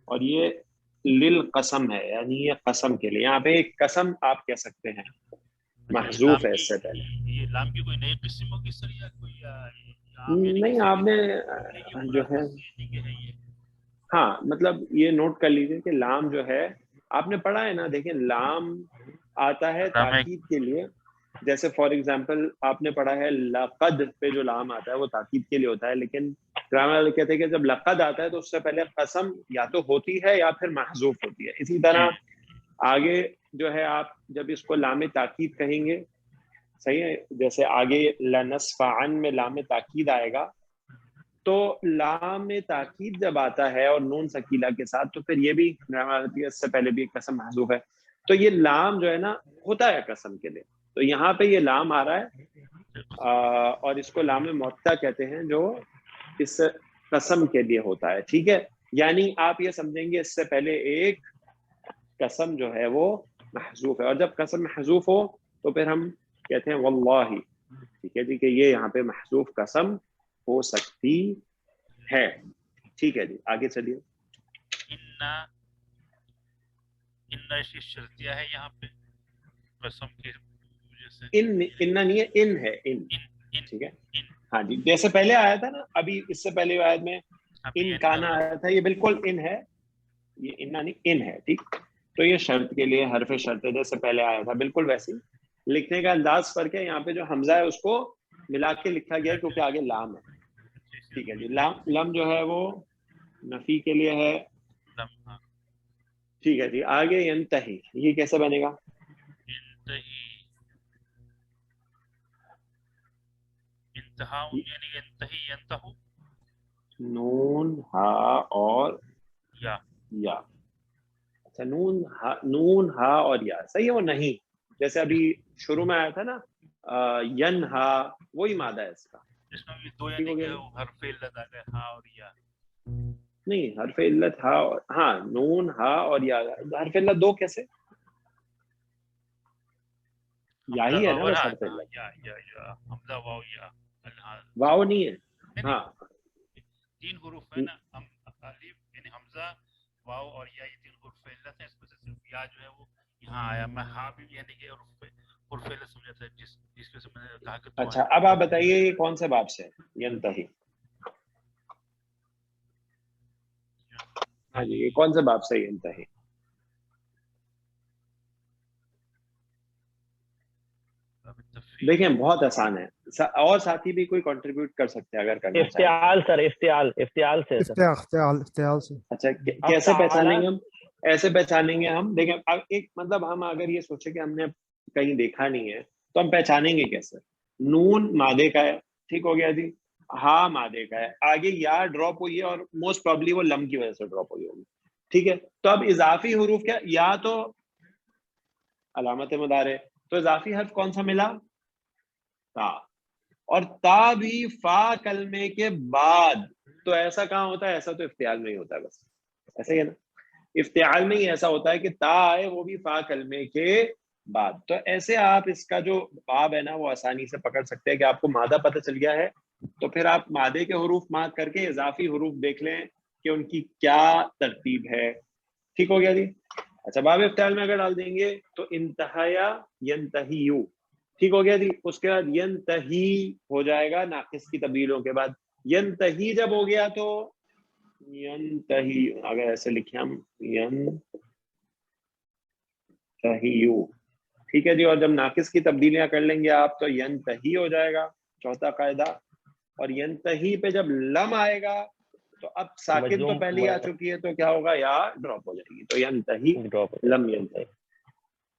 اور یہ للقسم ہے، یعنی یہ قسم کے لیے. یہاں پہ ایک قسم آپ کہہ سکتے ہیں محذوف ہے اس سے پہلے. یہ لام کی کوئی نئی قسم ہوگی سر یا کوئی عام یعنی نہیں آپ نے جو ہے ہاں مطلب یہ نوٹ کر لیجئے کہ لام جو ہے آپ نے پڑھا ہے نا. دیکھیں لام آتا ہے تاکید کے لیے. جیسے فار ایگزامپل آپ نے پڑھا ہے لقد پہ جو لام آتا ہے وہ تاکید کے لیے ہوتا ہے، لیکن گرامر والے کہتے ہیں کہ جب لقد آتا ہے تو اس سے پہلے قسم یا تو ہوتی ہے یا پھر محذوف ہوتی ہے. اسی طرح آگے جو ہے آپ جب اس کو لام تاکید کہیں گے، صحیح ہے، جیسے آگے لنسفعن میں لام تاکید آئے گا تو لام تاکید جب آتا ہے اور نون سکیلہ کے ساتھ تو پھر یہ بھی اس سے پہلے بھی ایک قسم محذوف ہے. تو یہ لام جو ہے نا ہوتا ہے قسم کے لیے. تو یہاں پہ یہ لام آ رہا ہے اور اس کو لام معطا کہتے ہیں جو اس قسم کے لیے ہوتا ہے. ٹھیک ہے، یعنی آپ یہ سمجھیں گے اس سے پہلے ایک قسم جو ہے وہ محذوف ہے، اور جب قسم محذوف ہو تو پھر ہم کہتے ہیں واللہ. ٹھیک ہے جی کہ یہ یہاں پہ محذوف قسم ہو سکتی ہے. ٹھیک ہے جی آگے چلیے. ان شرطیہ ہے یہاں پہ قسم کی وجہ سے. ان نہیں ہے، ان ہے، ان. ٹھیک ہے ہاں جی، جیسے پہلے آیا تھا نا ابھی اس سے پہلے آیت میں ان کانا آیا تھا، یہ بالکل ان ہے، یہ ان نہیں ان ہے. ٹھیک، تو یہ شرط کے لیے حرف شرط ہے جیسے پہلے آیا تھا بالکل ویسے. لکھنے کا انداز فرق ہے. یہاں پہ جو حمزہ ہے اس کو ملا کے لکھا گیا ہے کیونکہ آگے لام ہے. ٹھیک ہے جی. لم جو ہے وہ نفی کے لیے ہے. ٹھیک ہے جی آگے ینتہی، یہ کیسے بنے گا؟ انتہا یعنی ینتہی ینتہو، نون ہا اور یا اچھا نون ہا اور یا صحیح ہے. وہ نہیں جیسے ابھی شروع میں آیا تھا نا ینہا، وہی مادہ ہے اس کا. اس میں بھی دو یعنی کہ حرف علت آ گئے ہا اور یا. نہیں حرف علت ہا، ہاں نون ہا اور یا. حرف علت دو کیسے؟ یا ہی ہے نا بس حرف علت. یا حمزہ واو یا واو نہیں ہے. ہاں تین حروف ہے نا، الف یعنی حمزہ واو اور یا، یہ تین حروف علت ہیں. اس میں سے صرف یا جو ہے وہ یہاں آیا. میں ہا بھی یعنی کہ حروف علت سمجھا تھا جس وجہ سے میں نے کہا کہ اچھا اب آپ بتائیے یہ کون سے باب سے ینتہی؟ ہاں جی یہ کون سے باب سے ینتہی؟ دیکھیں بہت آسان ہے، اور ساتھی بھی کوئی کنٹریبیوٹ کر سکتے ہیں اگر کرنا چاہیں. افتعال سر، افتعال سے سر. افتعال سے. اچھا کیسے پہچانیں گے ہم؟ ایسے پہچانیں گے ہم، دیکھیں ایک مطلب ہم اگر یہ سوچیں کہ ہم نے کہیں دیکھا نہیں ہے تو ہم پہچانیں گے کیسے؟ نون مادے کا ہے، ٹھیک ہو گیا جی، ہاں مادے کا ہے، آگے یا ڈراپ ہوئی ہے اور موسٹ پرابلی وہ لم کی وجہ سے ڈراپ ہوئی ہوگی. ٹھیک ہے، تو اب اضافی حروف کیا؟ یا تو علامت مضارع، تو اضافی حرف کون سا ملا؟ تا. اور تا بھی فا کلمے کے بعد. تو ایسا کہاں ہوتا ہے؟ ایسا تو افتعال میں ہی ہوتا ہے، بس ایسا ہی ہے نا. افتعال میں ہی ایسا ہوتا ہے کہ تا آئے وہ بھی فا کلمے کے بعد. تو ایسے آپ اس کا جو باب ہے نا وہ آسانی سے پکڑ سکتے ہیں کہ آپ کو مادہ پتہ چل گیا ہے تو پھر آپ مادے کے حروف ماد کر کے اضافی حروف دیکھ لیں کہ ان کی کیا ترتیب ہے. ٹھیک ہو گیا جی. اچھا باب افتعال میں اگر ڈال دیں گے تو انتہایا ینتہیو. ٹھیک ہو گیا جی. اس کے بعد ینتہی ہو جائے گا ناقص کی تبدیلوں کے بعد. ینتہی جب ہو گیا تو ینتہی اگر ایسے لکھیں ہم ینتہیو. ٹھیک ہے جی. اور جب ناقص کی تبدیلیاں کر لیں گے آپ تو ینتہی ہو جائے گا چوتھا قاعدہ. اور ینتہی پہ جب لم آئے گا تو اب ساکن تو پہلے آ چکی ہے تو کیا ہوگا, یا ڈراپ ہو جائے گی. تو ینتہی لم ینتہی.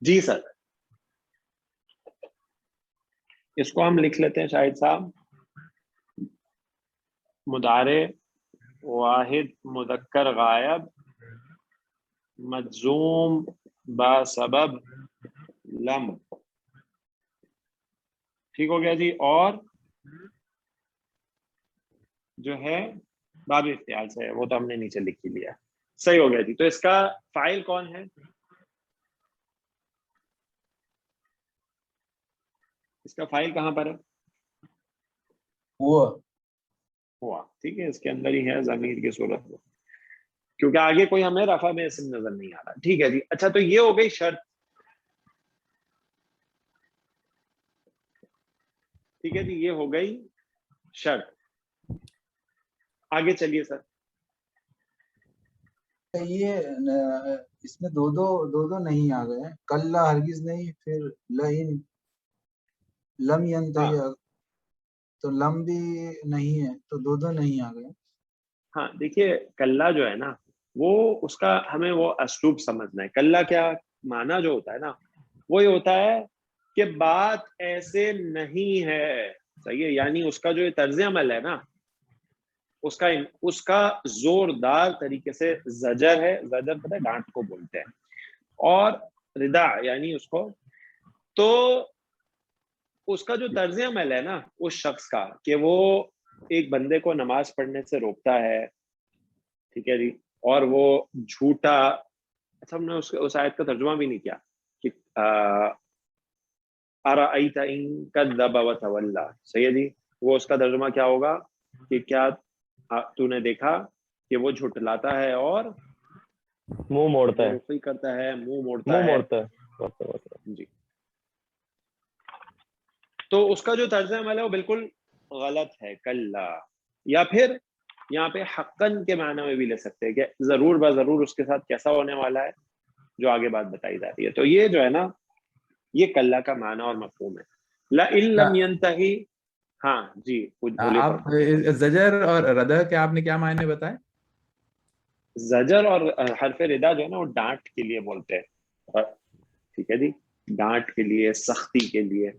جی سر, اس کو ہم لکھ لیتے ہیں شاہد صاحب, مضارع واحد مذکر غائب مجزوم با سبب لم. ٹھیک ہو گیا جی. اور جو ہے باب افتعال سے وہ تو ہم نے نیچے لکھ ہی لیا. صحیح ہو گیا جی. تو اس کا فاعل کون ہے؟ اس کا فاعل کہاں پر ہے؟ ہوا. ٹھیک ہے, اس کے اندر ہی ہے ضمیر کی صورت میں, کیونکہ آگے کوئی ہمیں رفع میں اسم نظر نہیں آ رہا. ٹھیک ہے جی. اچھا تو یہ ہو گئی شرط. ٹھیک ہے جی, یہ ہو گئی شرط. آگے چلیے سر. یہ اس میں دو دو نہیں آ گئے, کل ہرگز نہیں, پھر لئن لم ینتہی تو لم بھی نہیں ہے, تو دو نہیں آ گئے. ہاں دیکھیے کلّا جو ہے نا وہ اس کا ہمیں وہ اسلوب سمجھنا ہے. کلّا کیا معنی جو ہوتا ہے نا وہ یہ ہوتا ہے کہ بات ایسے نہیں ہے. صحیح ہے, یعنی اس کا جو طرز عمل ہے نا اس کا زوردار طریقے سے زجر ہے. زجر پتہ ہے ڈانٹ کو بولتے ہیں, اور ردا یعنی اس کو. تو اس کا جو طرز عمل ہے نا اس شخص کا کہ وہ ایک بندے کو نماز پڑھنے سے روکتا ہے. ٹھیک ہے جی. اور وہ جھوٹا, اچھا ہم نے اس آیت کا ترجمہ بھی نہیں کیا کہ ارأیت ان کذب وتولی. صحیح ہے جی. وہ اس کا ترجمہ کیا ہوگا کہ کیا تو نے دیکھا کہ وہ جھٹلاتا ہے اور منہ موڑتا ہے, رخی کرتا ہے, منہ موڑتا منہ ہے. موڑتا ہے. جی. تو اس کا جو طرز عمل ہے وہ بالکل غلط ہے کلا. یا پھر یہاں پہ حقاً کے معنی میں بھی لے سکتے ہیں کہ ضرور ضرور اس کے ساتھ کیسا ہونے والا ہے جو آگے بات بتائی جاتی ہے. تو یہ جو ہے نا یہ کلا کا معنی اور مفہوم ہے. لئن لم ینتہی. ہاں جی بولیے. آپ زجر اور ردا کے آپ نے کیا معنی بتائے؟ زجر اور حرف ردا جو ہے نا وہ ڈانٹ کے لیے بولتے ہیں. ٹھیک ہے جی, ڈانٹ کے لیے, سختی کے لیے,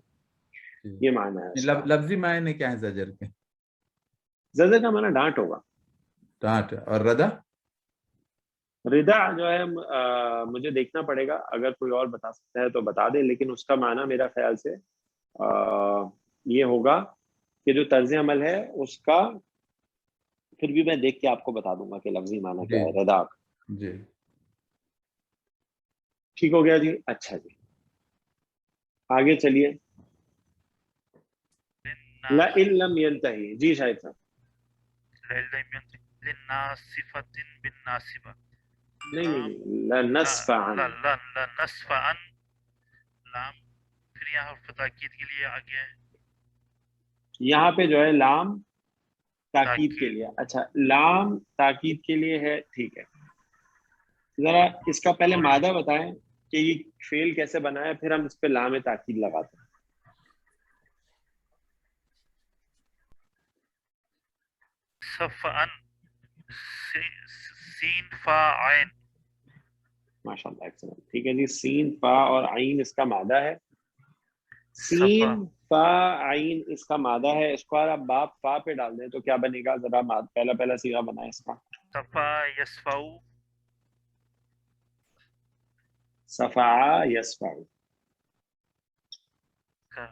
یہ معنی ہے. لفظی معنی کیا ہے زجر کے؟ زجر کا معنی ڈانٹ ہوگا. ڈانٹ. اور ردا؟ ردا جو ہے مجھے دیکھنا پڑے گا, اگر کوئی اور بتا سکتا ہے تو بتا دے, لیکن اس کا معنی میرا خیال سے یہ ہوگا کہ جو طرز عمل ہے اس کا, پھر بھی میں دیکھ کے آپ کو بتا دوں گا کہ لفظی معنی کیا ہے ردا. جی ٹھیک ہو گیا جی. اچھا جی آگے چلیے. لئن لم ینتہی. جی شاہد صاحب. لناصفۃ بالناصبہ. نہیں لنصفعن. لنصفعن لام, پھر یہاں حرف تاکید کے لیے آگے ہے. یہاں پہ جو ہے لام تاکید کے لیے. اچھا لام تاکید کے لیے ہے, ٹھیک ہے. ذرا اس کا پہلے مادہ بتائیں کہ یہ فعل کیسے بنا ہے, پھر ہم اس پہ لام تاکید لگاتے ہیں. صفعن سین فا عین. ماشاء اللہ ایکسلنٹ. ٹھیک ہے جی. سین فا اور عین اس کا مادہ ہے. سین فا عین اس کا مادہ ہے. اس کو آپ باپ فا پہ ڈال دیں تو کیا بنے گا, ذرا پہلا سیغہ بنائیں اس کا. صفا یصفع. صفا یصفع.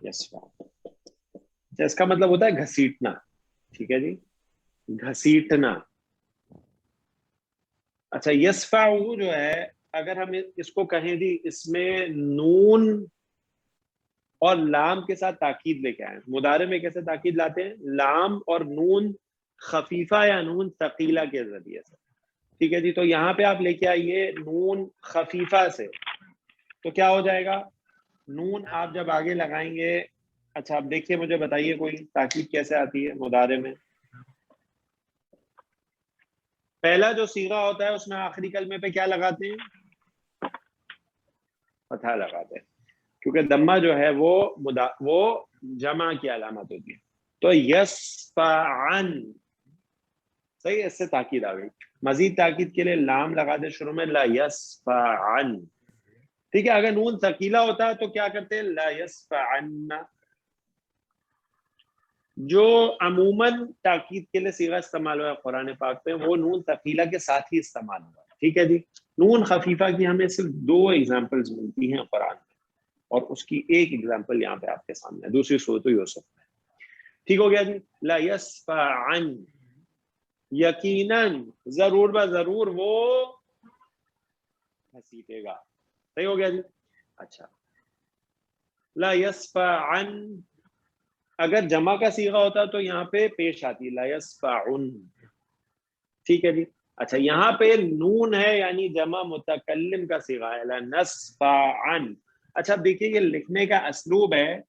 یصفع اس کا مطلب ہوتا ہے گھسیٹنا. ٹھیک ہے جی, گھسیٹنا. اچھا یصفع جو ہے اگر ہم اس کو کہیں جی اس میں نون اور لام کے ساتھ تاکید لے کے آئیں. مضارع میں کیسے تاکید لاتے ہیں؟ لام اور نون خفیفہ یا نون ثقیلہ کے ذریعے سے. ٹھیک ہے جی. تو یہاں پہ آپ لے کے آئیے نون خفیفہ سے, تو کیا ہو جائے گا, نون آپ جب آگے لگائیں گے، اچھا اب دیکھیے مجھے بتائیے کوئی تاکید کیسے آتی ہے مضارع میں؟ پہلا جو صیغہ ہوتا ہے اس میں آخری کلمے پہ کیا لگاتے ہیں؟ فتحہ لگاتے ہیں، کیونکہ دمہ جو ہے وہ جمع کی علامت ہوتی ہے. تو یسفعن، صحیح ہے، اس سے تاکید آ گئی. مزید تاکید کے لیے لام لگا دے شروع میں، لا یسفعن. ٹھیک ہے، اگر نون ثقیلہ ہوتا ہے تو کیا کرتے ہیں؟ لا یسفعن. جو عموماً تاکید کے لیے صیغہ استعمال ہوا ہے قرآن پاک میں، وہ نون ثقیلہ کے ساتھ ہی استعمال ہوا ہے. ٹھیک ہے جی. نون خفیفہ کی ہمیں صرف 2 ایگزامپلز ملتی ہیں قرآن میں، اور اس کی ایک ایگزامپل یہاں پہ آپ کے سامنے ہے، دوسری سورۃ یوسف میں. ٹھیک ہو گیا جی. لا یسفعن، یقیناً، ضرور با ضرور وہ گھسیٹے گا. صحیح ہو گیا جی. اچھا، لا یسفعن اگر جمع کا صیغہ ہوتا تو یہاں پہ پیش آتی لا یسفعن. ٹھیک ہے جی. اچھا، یہاں پہ نون ہے یعنی جمع متکلم کا صیغہ ہے، لا نسفعن. اچھا دیکھیے یہ لکھنے کا اسلوب ہے،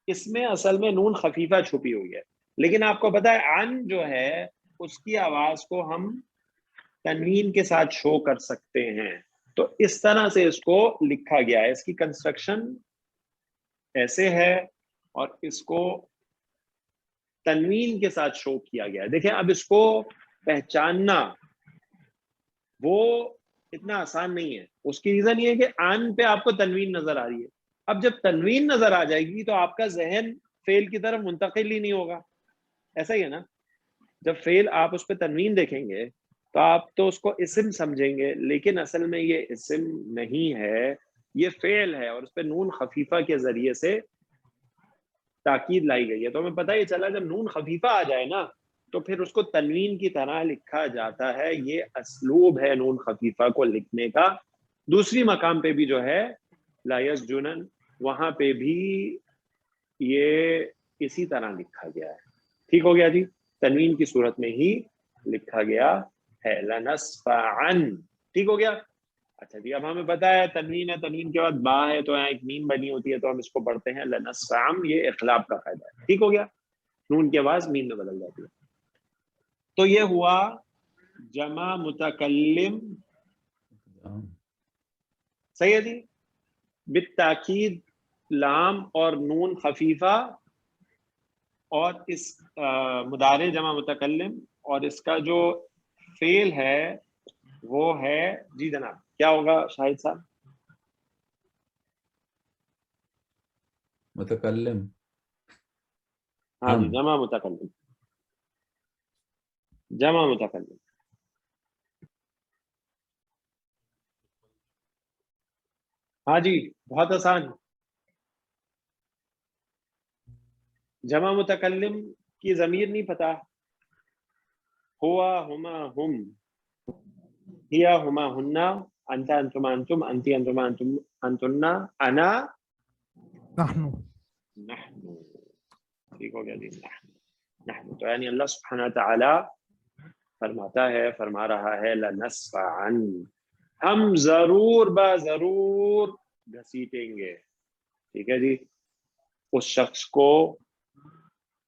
اس میں اصل میں نون خفیفہ چھپی ہوئی ہے، لیکن آپ کو پتا ہے ان جو ہے اس کی آواز کو ہم تنوین کے ساتھ شو کر سکتے ہیں. تو اس طرح سے اس کو لکھا گیا ہے، اس کی کنسٹرکشن ایسے ہے اور اس کو تنوین کے ساتھ شو کیا گیا ہے. دیکھیں اب اس کو پہچاننا وہ اتنا آسان نہیں ہے. اس کی ریزن یہ ہے کہ ان پہ آپ کو تنوین نظر آ رہی ہے. اب جب تنوین نظر آ جائے گی تو آپ کا ذہن فعل کی طرف منتقل ہی نہیں ہوگا. ایسا ہی ہے نا، جب فعل آپ اس پہ تنوین دیکھیں گے تو آپ تو اس کو اسم سمجھیں گے، لیکن اصل میں یہ اسم نہیں ہے، یہ فعل ہے، اور اس پہ نون خفیفہ کے ذریعے سے تاکید لائی گئی ہے. تو ہمیں پتہ ہی چلا جب نون خفیفہ آ جائے نا تو پھر اس کو تنوین کی طرح لکھا جاتا ہے. یہ اسلوب ہے نون خفیفہ کو لکھنے کا. دوسری مقام پہ بھی جو ہے لا یسجنن، وہاں پہ بھی یہ اسی طرح لکھا گیا ہے. ٹھیک ہو گیا جی. تنوین کی صورت میں ہی لکھا گیا ہے، لنسفعن. ٹھیک ہو گیا. اچھا جی، اب ہمیں پتا ہے تنوین ہے، تنوین کے بعد با ہے تو یہاں ایک میم بنی ہوتی ہے، تو ہم اس کو پڑھتے ہیں لنسفعن. یہ اخلاف کا قاعدہ ہے. ٹھیک ہو گیا. نون کی آواز میم میں بدل جاتی ہے. تو یہ ہوا جمع متکلم، صحیح ہے جی، بالتاکید لام اور نون خفیفہ، اور اس مضارع جمع متکلم، اور اس کا جو فعل ہے وہ ہے، جی جناب کیا ہوگا شاہد صاحب؟ متکلم. ہاں جی، جمع متکلم، جمع متکلم. ہاں جی، بہت آسان. جمع متکلم کی ضمیر نہیں پتا. ہوا، ہما، ہم، ہیا، ہما، ہننا، انتا، انتما، انتم، انتی، انتما، انتم، انتنا، انا، نحنو. نحن. ٹھیک ہو گیا جی. نحن تو یعنی اللہ سبحانہ تعالی فرماتا ہے، فرما رہا ہے لنسفعن، ہم ضرور با ضرور گھسیٹیں گے. ٹھیک ہے جی. اس شخص کو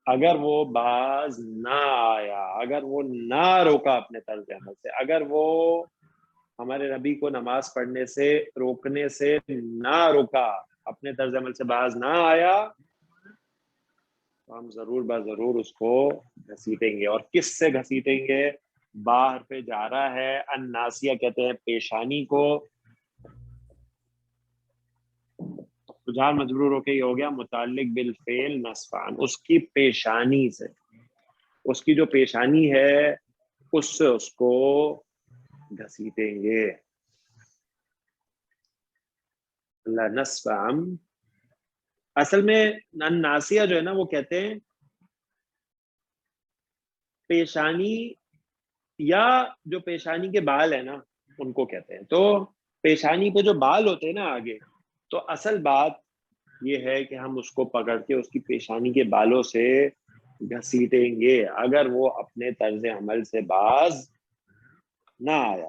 اگر وہ باز نہ آیا، اگر وہ نہ روکا اپنے طرز عمل سے، اگر وہ ہمارے نبی کو نماز پڑھنے سے روکنے سے نہ روکا، اپنے طرز عمل سے باز نہ آیا، تو ہم ضرور با ضرور اس کو گھسیٹیں گے. اور کس سے گھسیٹیں گے؟ باہر پہ جا رہا ہے، الناسیہ کہتے ہیں پیشانی کو. جار مجرور ہو کے یہ ہو گیا متعلق بالفعل نسفعن، اس کی پیشانی سے، اس کی جو پیشانی ہے اس سے اس کو گھسیٹیں گے. لنسفعن اصل میں الناسیہ جو ہے نا وہ کہتے ہیں پیشانی، یا جو پیشانی کے بال ہے نا ان کو کہتے ہیں. تو پیشانی پہ جو بال ہوتے ہیں نا آگے، تو اصل بات یہ ہے کہ ہم اس کو پکڑ کے اس کی پیشانی کے بالوں سے گھسیٹیں گے اگر وہ اپنے طرز عمل سے باز نہ آیا.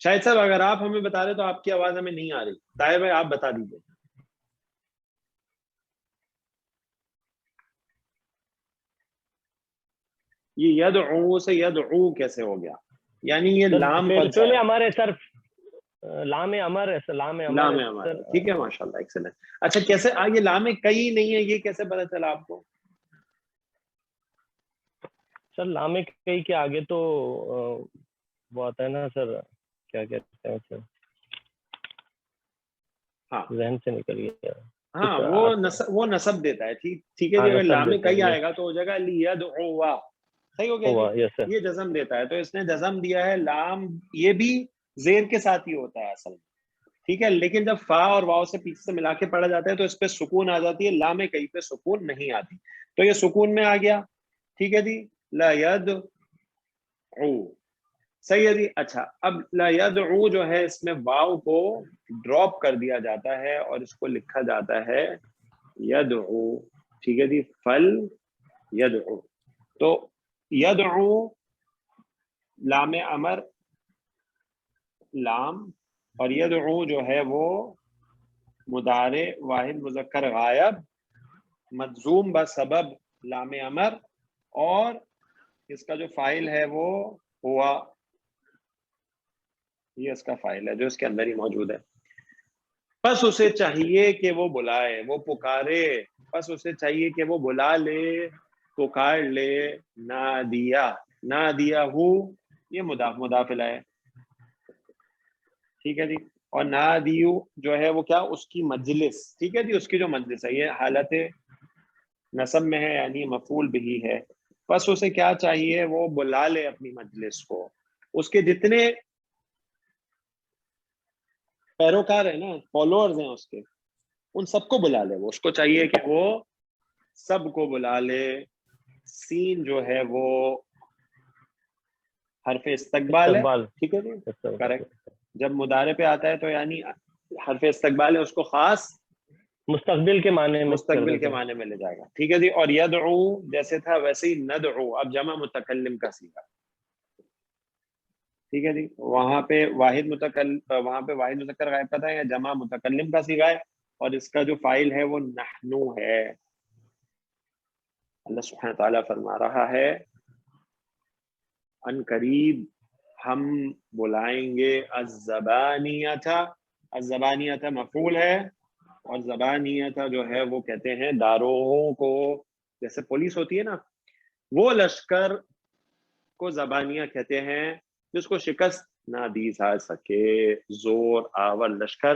شاہد صاحب اگر آپ ہمیں بتا رہے تو آپ کی آواز ہمیں نہیں آ رہی. طاہر بھائی آپ بتا دیجیے. یہ یدعو سے یدعو کیسے ہو گیا؟ یعنی یہ لام کون سا پہلے ہے؟ ہمارے صرف لام امر ہے. لام لام امر. ٹھیک ہے ماشاءاللہ ایکسلنٹ. اچھا کیسے یہ لام کئی نہیں ہے، یہ کیسے پتا چلا آپ کو؟ سر لام کئی کے آگے تو وہ آتا ہے نا سر، کیا کہتے ہیں سر، ہاں ذہن سے نکل گیا. ہاں وہ نصب دیتا ہے. ٹھیک ہے جی. اگر لام کئی آئے گا تو ہو جائے گا لیدعوا. صحیح ہو گیا جی. یہ جزم دیتا ہے، تو اس نے جزم دیا ہے. لام یہ بھی زیر کے ساتھ ہی ہوتا ہے اصل میں. ٹھیک ہے، لیکن جب فا اور واو سے پیچھے سے ملا کے پڑھا جاتا ہے تو اس پہ سکون آ جاتی ہے. لام کئی پہ سکون نہیں آتی، تو یہ سکون میں آ گیا. ٹھیک ہے جی. لا یدعو. صحیح ہے جی. اچھا اب لا یدعو جو ہے اس میں واو کو ڈراپ کر دیا جاتا ہے اور اس کو لکھا جاتا ہے یدعو. ٹھیک ہے جی. فل یدعو. تو یدعو لام امر لام، اور یدعو جو ہے وہ مضارع واحد مذکر غائب مجزوم بسبب لام امر، اور اس کا جو فاعل ہے وہ ہوا. یہ اس کا فاعل ہے جو اس کے اندر ہی موجود ہے. بس اسے چاہیے کہ وہ بلائے، وہ پکارے. بس اسے چاہیے کہ وہ بلا لے، پکار لے. نادیہ ہو، یہ مضاف الیہ ہے. ٹھیک ہے جی. اور نادیو جو ہے وہ کیا، اس کی مجلس. ٹھیک ہے جی. اس کی جو مجلس ہے یہ حالت نصب میں ہے، یعنی مفعول بہ ہے. بس اسے کیا چاہیے، وہ بلا لے اپنی مجلس کو. اس کے جتنے پیروکار ہیں نا، فالوورز ہیں اس کے، ان سب کو بلا لے. وہ اس کو چاہیے کہ وہ سب کو بلا لے. سین جو ہے وہ حرف استقبال ہے. ٹھیک ہے جی. کریکٹ. جب مضارع پہ آتا ہے تو یعنی حرف استقبال ہے، اس کو خاص مستقبل کے معنی میں مستقبل کے معنی میں لے جائے گا. ٹھیک ہے جی. اور یدعو جیسے تھا ویسے ہی ندعو، اب جمع متکلم کا صیغہ. ٹھیک ہے جی. وہاں پہ واحد مذکر غائب کا تھا، یا جمع متکلم کا صیغہ ہے، اور اس کا جو فاعل ہے وہ نحنو ہے. اللہ سبحانہ تعالیٰ فرما رہا ہے ان قریب ہم بلائیں گے الزبانیۃ. الزبانیۃ مفعول ہے، اور زبانیۃ جو ہے وہ کہتے ہیں داروغوں کو. جیسے پولیس ہوتی ہے نا، وہ لشکر کو زبانیہ کہتے ہیں جس کو شکست نہ دی جا سکے، زور آور لشکر.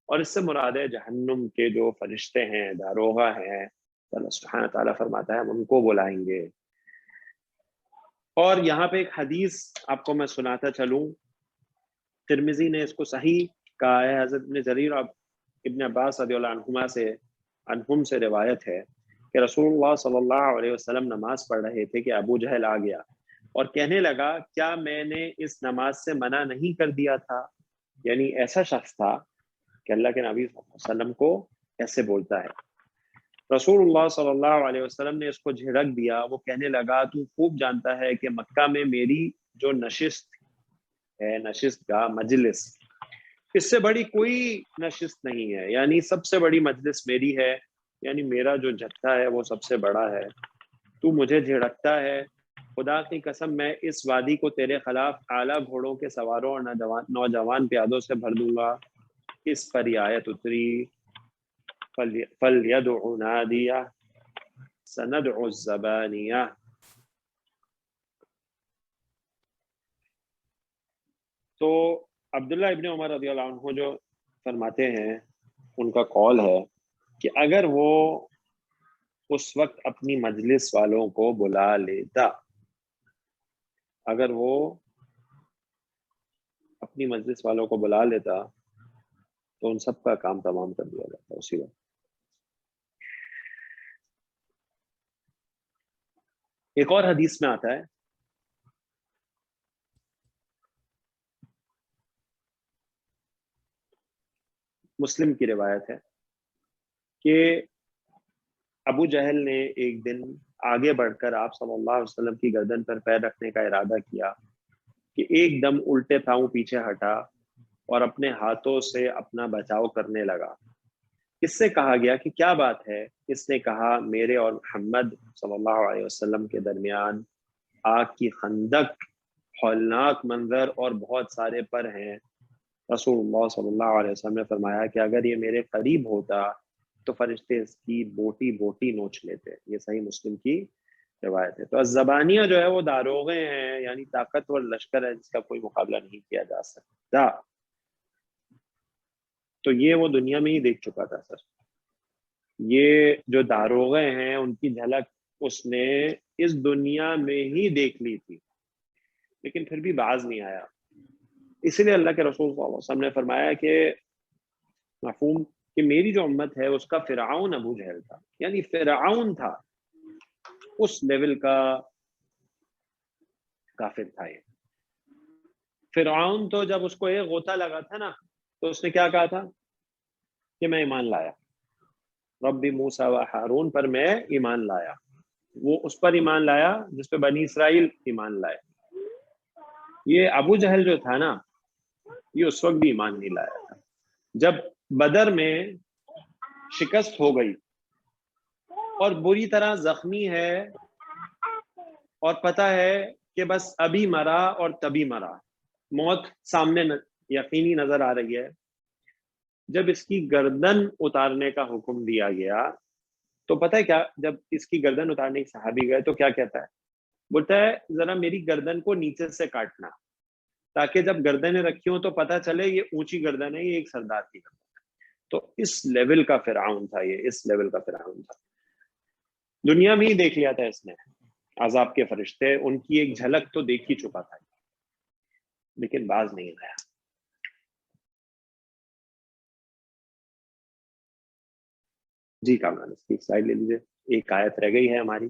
اور اس سے مراد ہے جہنم کے جو فرشتے ہیں، داروغہ ہیں. اللہ سبحانہ تعالیٰ فرماتا ہے ہم ان کو بلائیں گے. اور یہاں پہ ایک حدیث آپ کو میں سناتا چلوں. ترمذی نے اس کو صحیح کہا ہے. حضرت ابن جریر اور ابن عباس رضی اللہ عنہم سے روایت ہے کہ رسول اللہ صلی اللہ علیہ وسلم نماز پڑھ رہے تھے کہ ابو جہل آ گیا اور کہنے لگا کیا میں نے اس نماز سے منع نہیں کر دیا تھا. یعنی ایسا شخص تھا کہ اللہ کے نبی صلی اللہ علیہ وسلم کو ایسے بولتا ہے. رسول اللہ صلی اللہ علیہ وسلم نے اس کو جھڑک دیا. وہ کہنے لگا تو خوب جانتا ہے کہ مکہ میں میری جو نشست ہے، نشست کا مجلس، اس سے بڑی کوئی نشست نہیں ہے. یعنی سب سے بڑی مجلس میری ہے، یعنی میرا جو جتھا ہے وہ سب سے بڑا ہے. تو مجھے جھڑکتا ہے. خدا کی قسم میں اس وادی کو تیرے خلاف اعلیٰ گھوڑوں کے سواروں اور نوجوان پیادوں سے بھر دوں گا. اس پر یہ آیت اتری فَلْيَدْعُ نَادِيَهُ سَنَدْعُ الزَّبَانِيَةَ. تو عبداللہ ابن عمر رضی اللہ عنہ جو فرماتے ہیں، ان کا قول ہے کہ اگر وہ اس وقت اپنی مجلس والوں کو بلا لیتا، اگر وہ اپنی مجلس والوں کو بلا لیتا تو ان سب کا کام تمام کر دیا جاتا اسی وقت. ایک اور حدیث میں آتا ہے مسلم کی روایت ہے کہ ابو جہل نے ایک دن آگے بڑھ کر آپ صلی اللہ علیہ وسلم کی گردن پر پیر رکھنے کا ارادہ کیا کہ ایک دم الٹے پاؤں پیچھے ہٹا اور اپنے ہاتھوں سے اپنا بچاؤ کرنے لگا. اس سے کہا گیا کہ کیا بات ہے؟ اس نے کہا میرے اور محمد صلی اللہ علیہ وسلم کے درمیان آگ کی خندق، ہولناک منظر اور بہت سارے پر ہیں. رسول اللہ صلی اللہ علیہ وسلم نے فرمایا کہ اگر یہ میرے قریب ہوتا تو فرشتے اس کی بوٹی بوٹی نوچ لیتے. یہ صحیح مسلم کی روایت ہے. تو الزبانیہ جو ہے وہ داروغے ہیں، یعنی طاقتور لشکر ہے جس کا کوئی مقابلہ نہیں کیا جا سکتا. تو یہ وہ دنیا میں ہی دیکھ چکا تھا سر. یہ جو داروغے ہیں ان کی جھلک اس نے اس دنیا میں ہی دیکھ لی تھی، لیکن پھر بھی باز نہیں آیا. اسی لیے اللہ کے رسول صلی اللہ علیہ وسلم نے فرمایا کہ مفہوم کہ میری جو امت ہے اس کا فرعون ابو جہل تھا، یعنی فرعون تھا، اس لیول کا کافر تھا یہ. فرعون تو جب اس کو ایک غوطہ لگا تھا نا تو اس نے کیا کہا تھا کہ میں ایمان لایا، ربی موسیٰ و ہارون پر میں ایمان لایا. وہ اس پر ایمان لایا جس پہ بنی اسرائیل ایمان لائے. یہ ابو جہل جو تھا نا یہ اس وقت بھی ایمان نہیں لایا تھا. جب بدر میں شکست ہو گئی اور بری طرح زخمی ہے اور پتہ ہے کہ بس ابھی مرا اور تبھی مرا، موت سامنے یقینی نظر آ رہی ہے، جب اس کی گردن اتارنے کا حکم دیا گیا تو پتہ ہے کیا، جب اس کی گردن اتارنے کی صحابی گئے تو کیا کہتا ہے؟ بولتا ہے ذرا میری گردن کو نیچے سے کاٹنا تاکہ جب گردنیں رکھی ہوں تو پتہ چلے یہ اونچی گردن ہے، یہ ایک سردار کی گردن ہے. تو اس لیول کا فرعون تھا یہ، اس لیول کا فرعون تھا. دنیا میں ہی دیکھ لیا تھا اس نے عذاب کے فرشتے، ان کی ایک جھلک تو دیکھ ہی چکا تھا لیکن باز نہیں آیا. جی کامران اس کی سلائڈ لے لیجیے. ایک آیت رہ گئی ہے ہماری.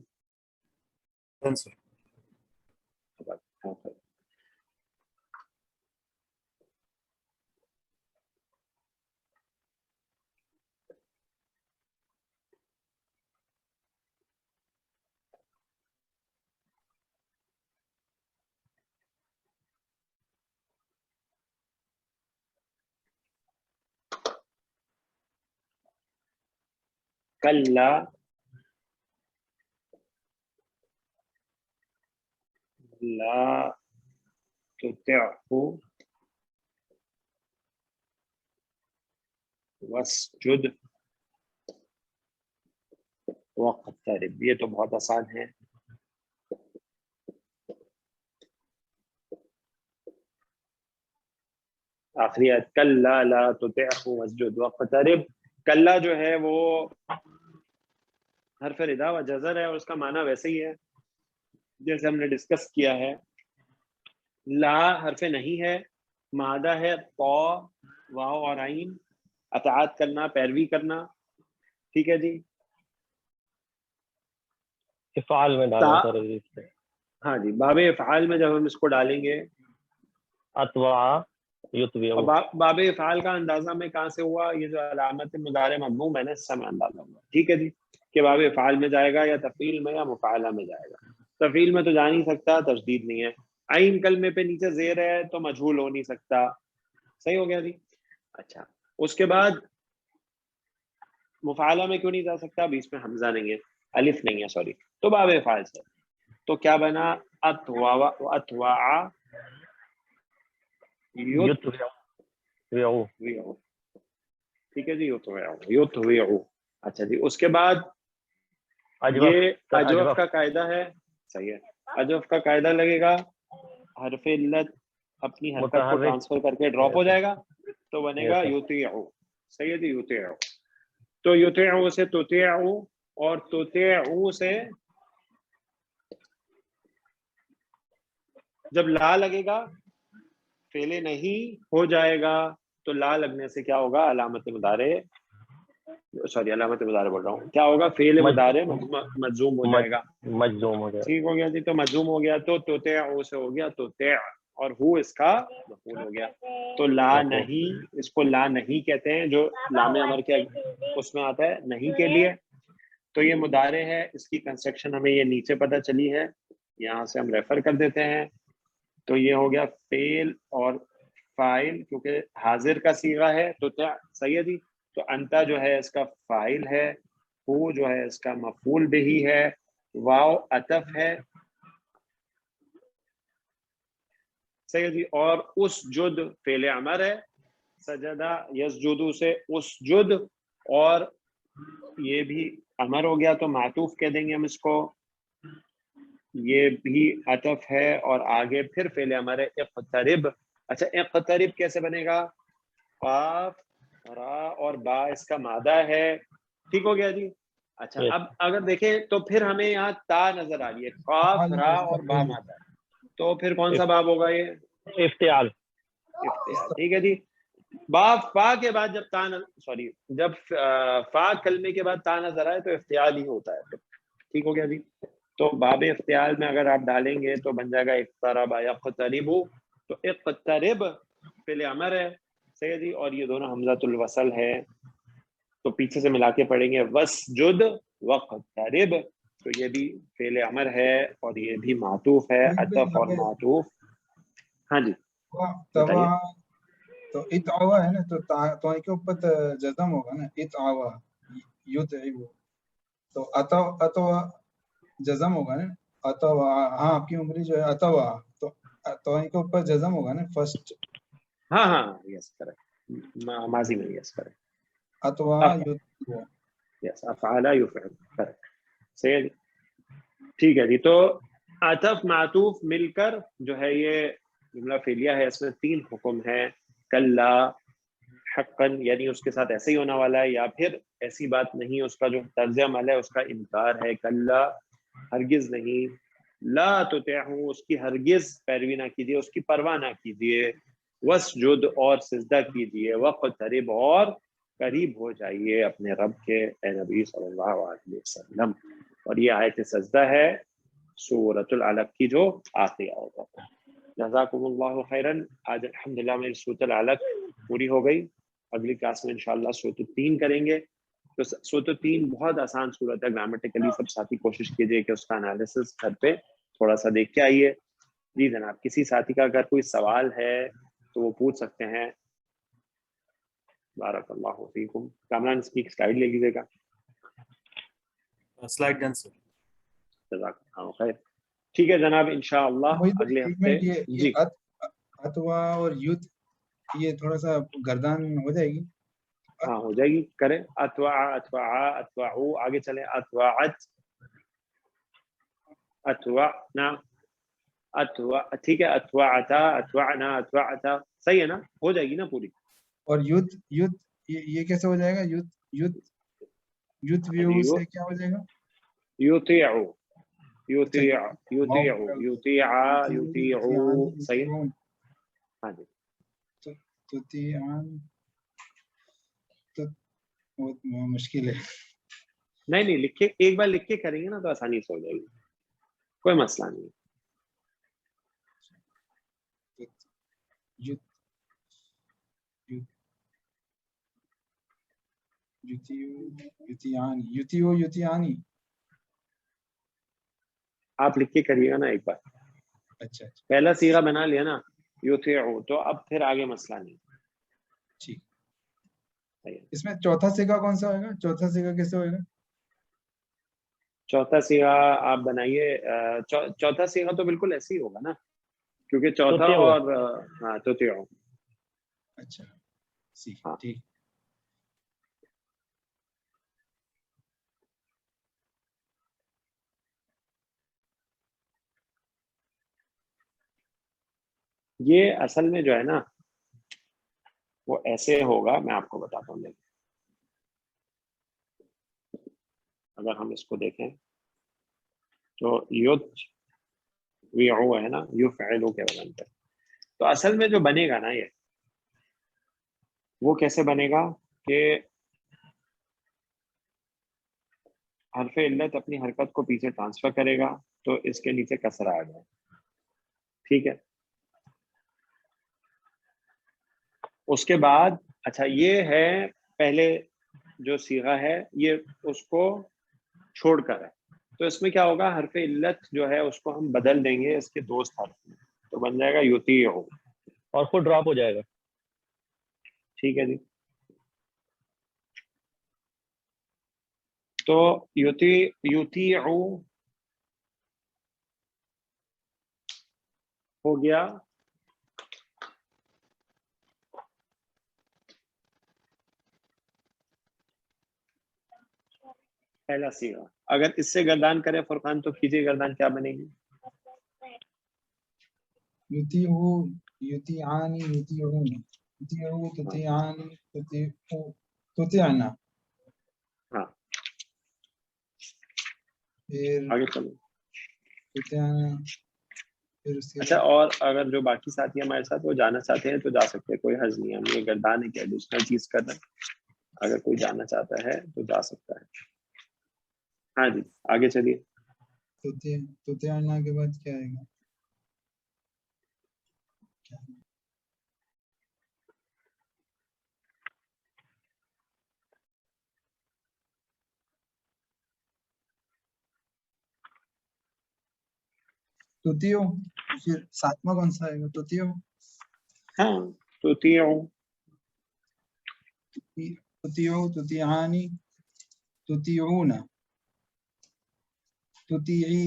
کلا لا تطعه واسجد واقترب. یہ تو بہت آسان ہے. آخری آیت کلا لا تطعه واسجد واقترب. کلا جو ہے وہ حرف ردا و جزر ہے اور اس کا معنی ویسے ہی ہے جیسے ہم نے ڈسکس کیا ہے. لا حرف نہیں ہے، مادہ ہے طا واو اور عین، اطاعت کرنا، پیروی کرنا. ٹھیک ہے جی. افعال میں ڈالیں سر اس سے. ہاں جی، باب افعال میں جب ہم اس کو ڈالیں گے اتوا یتبع. باب افعال کا اندازہ میں کہاں سے ہوا؟ یہ جو علامت مضارع مضموم ہے نا اس سے میں اندازہ ہوا. ٹھیک ہے جی، کہ باب افعال میں جائے گا یا تفعیل میں یا مفعلہ میں جائے گا. تفعیل میں تو جا نہیں سکتا، تشدید نہیں ہے. عین کلمے پہ نیچے زیر ہے تو مجہول ہو نہیں سکتا. صحیح ہو گیا جی. اچھا اس کے بعد مفعلہ میں کیوں نہیں جا سکتا؟ اب اس میں حمزہ نہیں ہے، الف نہیں ہے، سوری. تو باب افعال سے تو کیا بنا؟ اتوا ٹھیک ہے جی. یتویعو. اچھا جی. اس کے بعد یہ اجوف کا قاعدہ ہے. صحیح ہے. اجوف کا قاعدہ لگے گا، حرف علت اپنی حرکت کو ٹرانسفر کر کے ڈراپ ہو جائے گا تو بنے گا یطیعو. صحیح ہے جی. یطیعو. تو یطیعو سے تطیعو اور تطیعو سے جب لا لگے گا فعل نہیں ہو جائے گا تو لا لگنے سے کیا ہوگا؟ علامت مضارع، سوری علامت مضارع بول رہا ہوں، کیا ہوگا؟ فعل مضارع مجزوم ہو جائے گا. مجزوم ہو گیا. ٹھیک ہو گیا جی. تو مجزوم ہو گیا تو تطیعو سے ہو گیا تطیع اور ہو اس کا مفعول ہو گیا. تو لا نہیں، اس کو لا نہیں کہتے ہیں جو لام امر کے اس میں آتا ہے نہیں کے لیے. تو یہ مضارع ہے، اس کی کنسٹرکشن ہمیں یہ نیچے پتہ چلی ہے، یہاں سے ہم ریفر کر دیتے ہیں. تو یہ ہو گیا فعل اور فاعل کیونکہ حاضر کا صیغہ ہے تو صحیح ہے جی. تو انتا جو ہے اس کا فاعل ہے، ہو جو ہے اس کا مفعول بہی ہے، واو عطف ہے، صحیح ہے جی. اور اس جد فعل امر ہے، سجدہ یسجدو سے اس جد، اور یہ بھی امر ہو گیا تو معطوف کہہ دیں گے ہم اس کو، یہ بھی عطف ہے اور آگے پھر فعل امر ہے اقترب. اچھا اقترب کیسے بنے گا؟ قاف را اور با اس کا مادہ ہے، ٹھیک ہو گیا جی. اچھا Yes. اب اگر دیکھیں تو پھر ہمیں یہاں تا نظر آ رہی ہے، قاف را اور با مادہ، تو پھر کون سا باب ہوگا یہ؟ افتعال. افتعال. ٹھیک ہے جی. با فا کے بعد جب جب فا کلمے کے بعد تا نظر آئے تو افتعال ہی ہوتا ہے، ٹھیک ہو گیا جی. تو باب افتعال میں اگر آپ ڈالیں گے تو بن جائے گا اقترب یقترب، تو اقترب فعل امر ہے، صحیح جی. اور یہ دونوں حمزۃ الوصل ہے، تو پیچھے سے ملا کے پڑھیں گے وسجد وقترب، تو یہ بھی فعل امر ہے اور یہ بھی معطوف ہے، عطف اور معطوف. ہاں جی بتائیے. تو اتعوا ہے نا، تو کے اوپر جزم ہوگا نا، اتعوا یتعب، تو اتوا جزم ہوگا نا، اتوا. ہاں آپ کی عمری جو ہے اتوا، تو کے اوپر جزم ہوگا نا فرسٹ. ہاں ہاں یس کریکٹ، ماضی میں یس کریکٹ. اتوا یتعب. یس افعل یفعل کریکٹ، صحیح ہے جی. ٹھیک ہے جی. تو عطف معطوف مل کر جو ہے یہ جملہ فعلیہ ہے، اس میں 3 حکم ہیں. کلا حقا یعنی اس کے ساتھ ایسے ہی ہونے والا ہے، یا پھر ایسی بات نہیں، اس کا جو طرز عمل ہے اس کا انکار ہے. کلا ہرگز نہیں، لا تطعہ اس کی ہرگز پیروی نہ کیجیے، اس کی پرواہ نہ کیجیے. وسجد اور سجدہ کیجیے، وقترب اور قریب ہو جائیے اپنے رب کے، اے نبی صلی اللہ علیہ وسلم. اور یہ آیت سجدہ ہے سورۃ العلق کی جو آخری آیت ہے. جزاکم اللہ خیرا. آج الحمدللہ میری سورۃ العلق پوری ہو گئی. اگلی کلاس میں انشاءاللہ سورۃ التین کریں گے. تو سورۃ التین بہت آسان سورت ہے، گرامٹیکلی سب ساتھی کوشش کیجیے کہ اس کا انالیسس گھر پہ تھوڑا سا دیکھ کے آئیے. جی جناب، کسی ساتھی کا اگر کوئی سوال ہے تو وہ پوچھ سکتے ہیں. بارک اللہ فیکم. کامران اس کی سلائیڈ لے لیجیے گا. سلائڈ ڈن سر. جزاک اللہ خیر. ٹھیک ہے جناب، انشاءاللہ اگلے ہفتے. جی اتوا اور یوت یہ تھوڑا سا گردان ہو جائے گی. ہاں ہو جائے گی، کریں. اتوا اتوا اتواعو، آگے چلیں. اتواعت اتوانا اتوا، ٹھیک ہے. اتواعتا اتوانا اتواعتا، صحیح ہے نا، ہو جائے گی نا پوری. اور یوت یوت یہ کیسے ہو جائے گا؟ یوت یوت یوت ویو سے کیا ہو جائے گا؟ یطیعو یطیع یطیعو یطیعا یطیعو، صحیح ہے. ہاں جی. تطیعان تو مشکل ہے. نہیں نہیں، لکھ کے ایک بار لکھ کے کریں گے نا تو آسانی سے ہو جائے گی، کوئی مسئلہ نہیں. یوتیانی. آپ لکھ کے کریے گا نا ایک بار. اچھا پہلا صیغہ بنا لیا نا یطیعو، تو اب پھر آگے مسئلہ نہیں. ٹھیک. اس میں چوتھا صیغہ کون سا ہوئے گا؟ چوتھا صیغہ کیسے ہوئے گا؟ چوتھا صیغہ آپ بنائیے. چوتھا صیغہ تو بالکل ایسے ہی ہوگا نا، کیونکہ چوتھا اور ہاں تطیعو. اچھا ہاں. ٹھیک. یہ اصل میں جو ہے نا وہ ایسے ہوگا، میں آپ کو بتاتا ہوں. اگر ہم اس کو دیکھیں تو یطویعو ہے نا، یفعلو کے وزن پہ. تو اصل میں جو بنے گا نا یہ، وہ کیسے بنے گا کہ حرف علت اپنی حرکت کو پیچھے ٹرانسفر کرے گا تو اس کے نیچے کسر آ جائے. ٹھیک ہے. اس کے بعد اچھا یہ ہے پہلے جو صیغہ ہے یہ اس کو چھوڑ کر ہے، تو اس میں کیا ہوگا، حرف علت جو ہے اس کو ہم بدل دیں گے اس کے دوست حرف میں، تو بن جائے گا یطیعو. اور خود ڈراپ ہو جائے گا. ٹھیک ہے جی. تو یطیع ہو گیا پہلا صیغہ. اگر اس سے گردان کرے فرقان تو کیجیے گردان کیا بنے گی؟ یطیعو یطیعانی یطیعون یطیعو تطیعانی تطیعنا. ہاں پھر آگے چلو. تطیعنا. پھر اس کے اچھا، بعد اور اگر جو باقی ساتھی ہمارے ساتھ وہ جانا چاہتے ہیں تو جا سکتے ہیں، کوئی حرج نہیں ہے. ہم یہ گردان ہے کہ ایڈیشنل چیز کر رہے ہیں. اگر کوئی جانا چاہتا ہے تو جا سکتا ہے. ہاں جی آگے چلیے. تطیعنا کے بعد کیا آئے گا؟ تطیعو. پھر ساتواں کون سا آئے گا؟ تطیعو. ہاں تطیع تطیعو تطیعانی تطیعون تطیعی.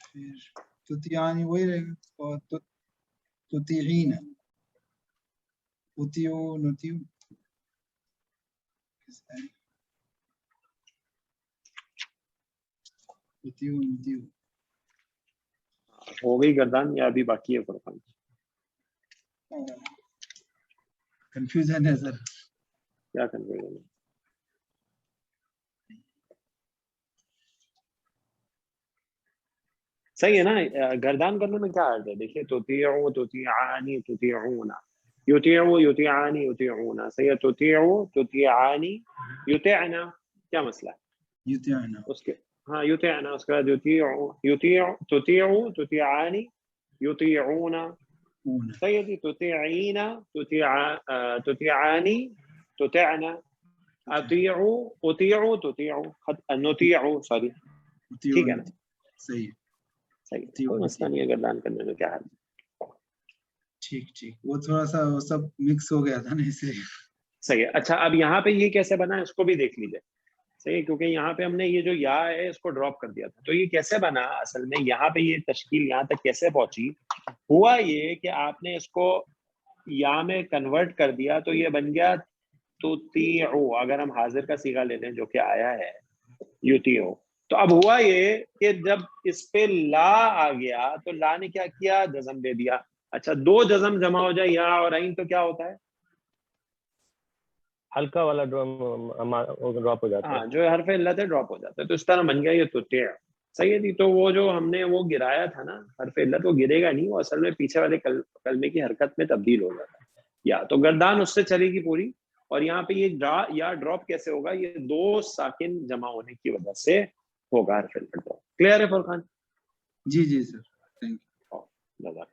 پھر تطیعانی وہی رہے گا، اور تطیعین. تطیعو نطیعو. تطیعو نطیعو. ہو گئی گردان یا ابھی باقی ہے فرقان؟ کنفیوژن ہے سر. کیا کنفیوژن ہے؟ صحیح ہے نا. گردان کرنے میں کیا عرض ہے؟ دیکھیے تطیع تطیعانی تطیعون، یطیع یطیعانی یطیعون. صحیح ہے. تطیع تطیعانی یطعنا، کیا مسئلہ ہے یطیعنا. اس کے؟ ہاں یطعنا. اس کے بعد یطیع تطیع تطیعانی یطیعون. اونا. صحیح ہے جی. تطیعین تطیعانی تطعنا. اطیعوا اطیعوا تطیعوا نطیعوا. سوری ٹھیک ہے نا. صحیح. صحیح. کوئی مسئلہ نہیں ہے گردان کرنے میں، کیا حال ہے. ٹھیک ٹھیک. وہ تھوڑا سا وہ سب مکس ہو گیا تھا نا، اس لیے. صحیح ہے. اچھا اب یہاں پہ یہ کیسے بنا اس کو بھی دیکھ لیجیے. صحیح ہے، کیونکہ یہاں پہ ہم نے یہ جو یا ہے اس کو ڈراپ کر دیا تھا. تو یہ کیسے بنا اصل میں؟ یہاں پہ یہ تشکیل یہاں تک کیسے پہنچی؟ ہوا یہ کہ آپ نے اس کو یا میں کنورٹ کر دیا تو یہ بن گیا تطیعو. اگر ہم حاضر کا صیغہ لے لیں جو کہ آیا ہے یطیعو، تو اب ہوا یہ کہ جب اس پہ لا آ گیا تو لا نے کیا کیا؟ جزم دے دیا. اچھا دو جزم جمع ہو جائے یا اور عین تو کیا ہوتا ہے؟ ہلکا والا ڈراپ ہو جاتا ہے. ہاں جو حرف علت ہے ڈراپ ہو جاتا ہے. تو اس طرح بن گیا یہ تطیع. صحیح ہے جی. تو وہ جو ہم نے وہ گرایا تھا نا حرف علت، وہ گرے گا نہیں، وہ اصل میں پیچھے والے کلمے کی حرکت میں تبدیل ہو جاتا ہے. یا تو گردان اس سے چلے گی پوری. اور یہاں پہ یہ یا ڈراپ کیسے ہوگا؟ یہ دو ساکن جمع ہونے کی وجہ سے ہوگا حرف علت ڈراپ. کلیئر ہے فرقان؟ جی جی سر. Thank you.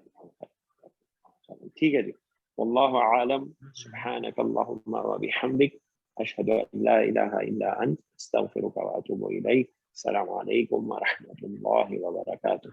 ٹھیک ہے جی. واللہ عالم. سبحانک اللہم وبحمدک، اشہد ان لا الہ الا انت، استغفرک واتوب الیک. السلام علیکم ورحمۃ اللہ وبرکاتہ.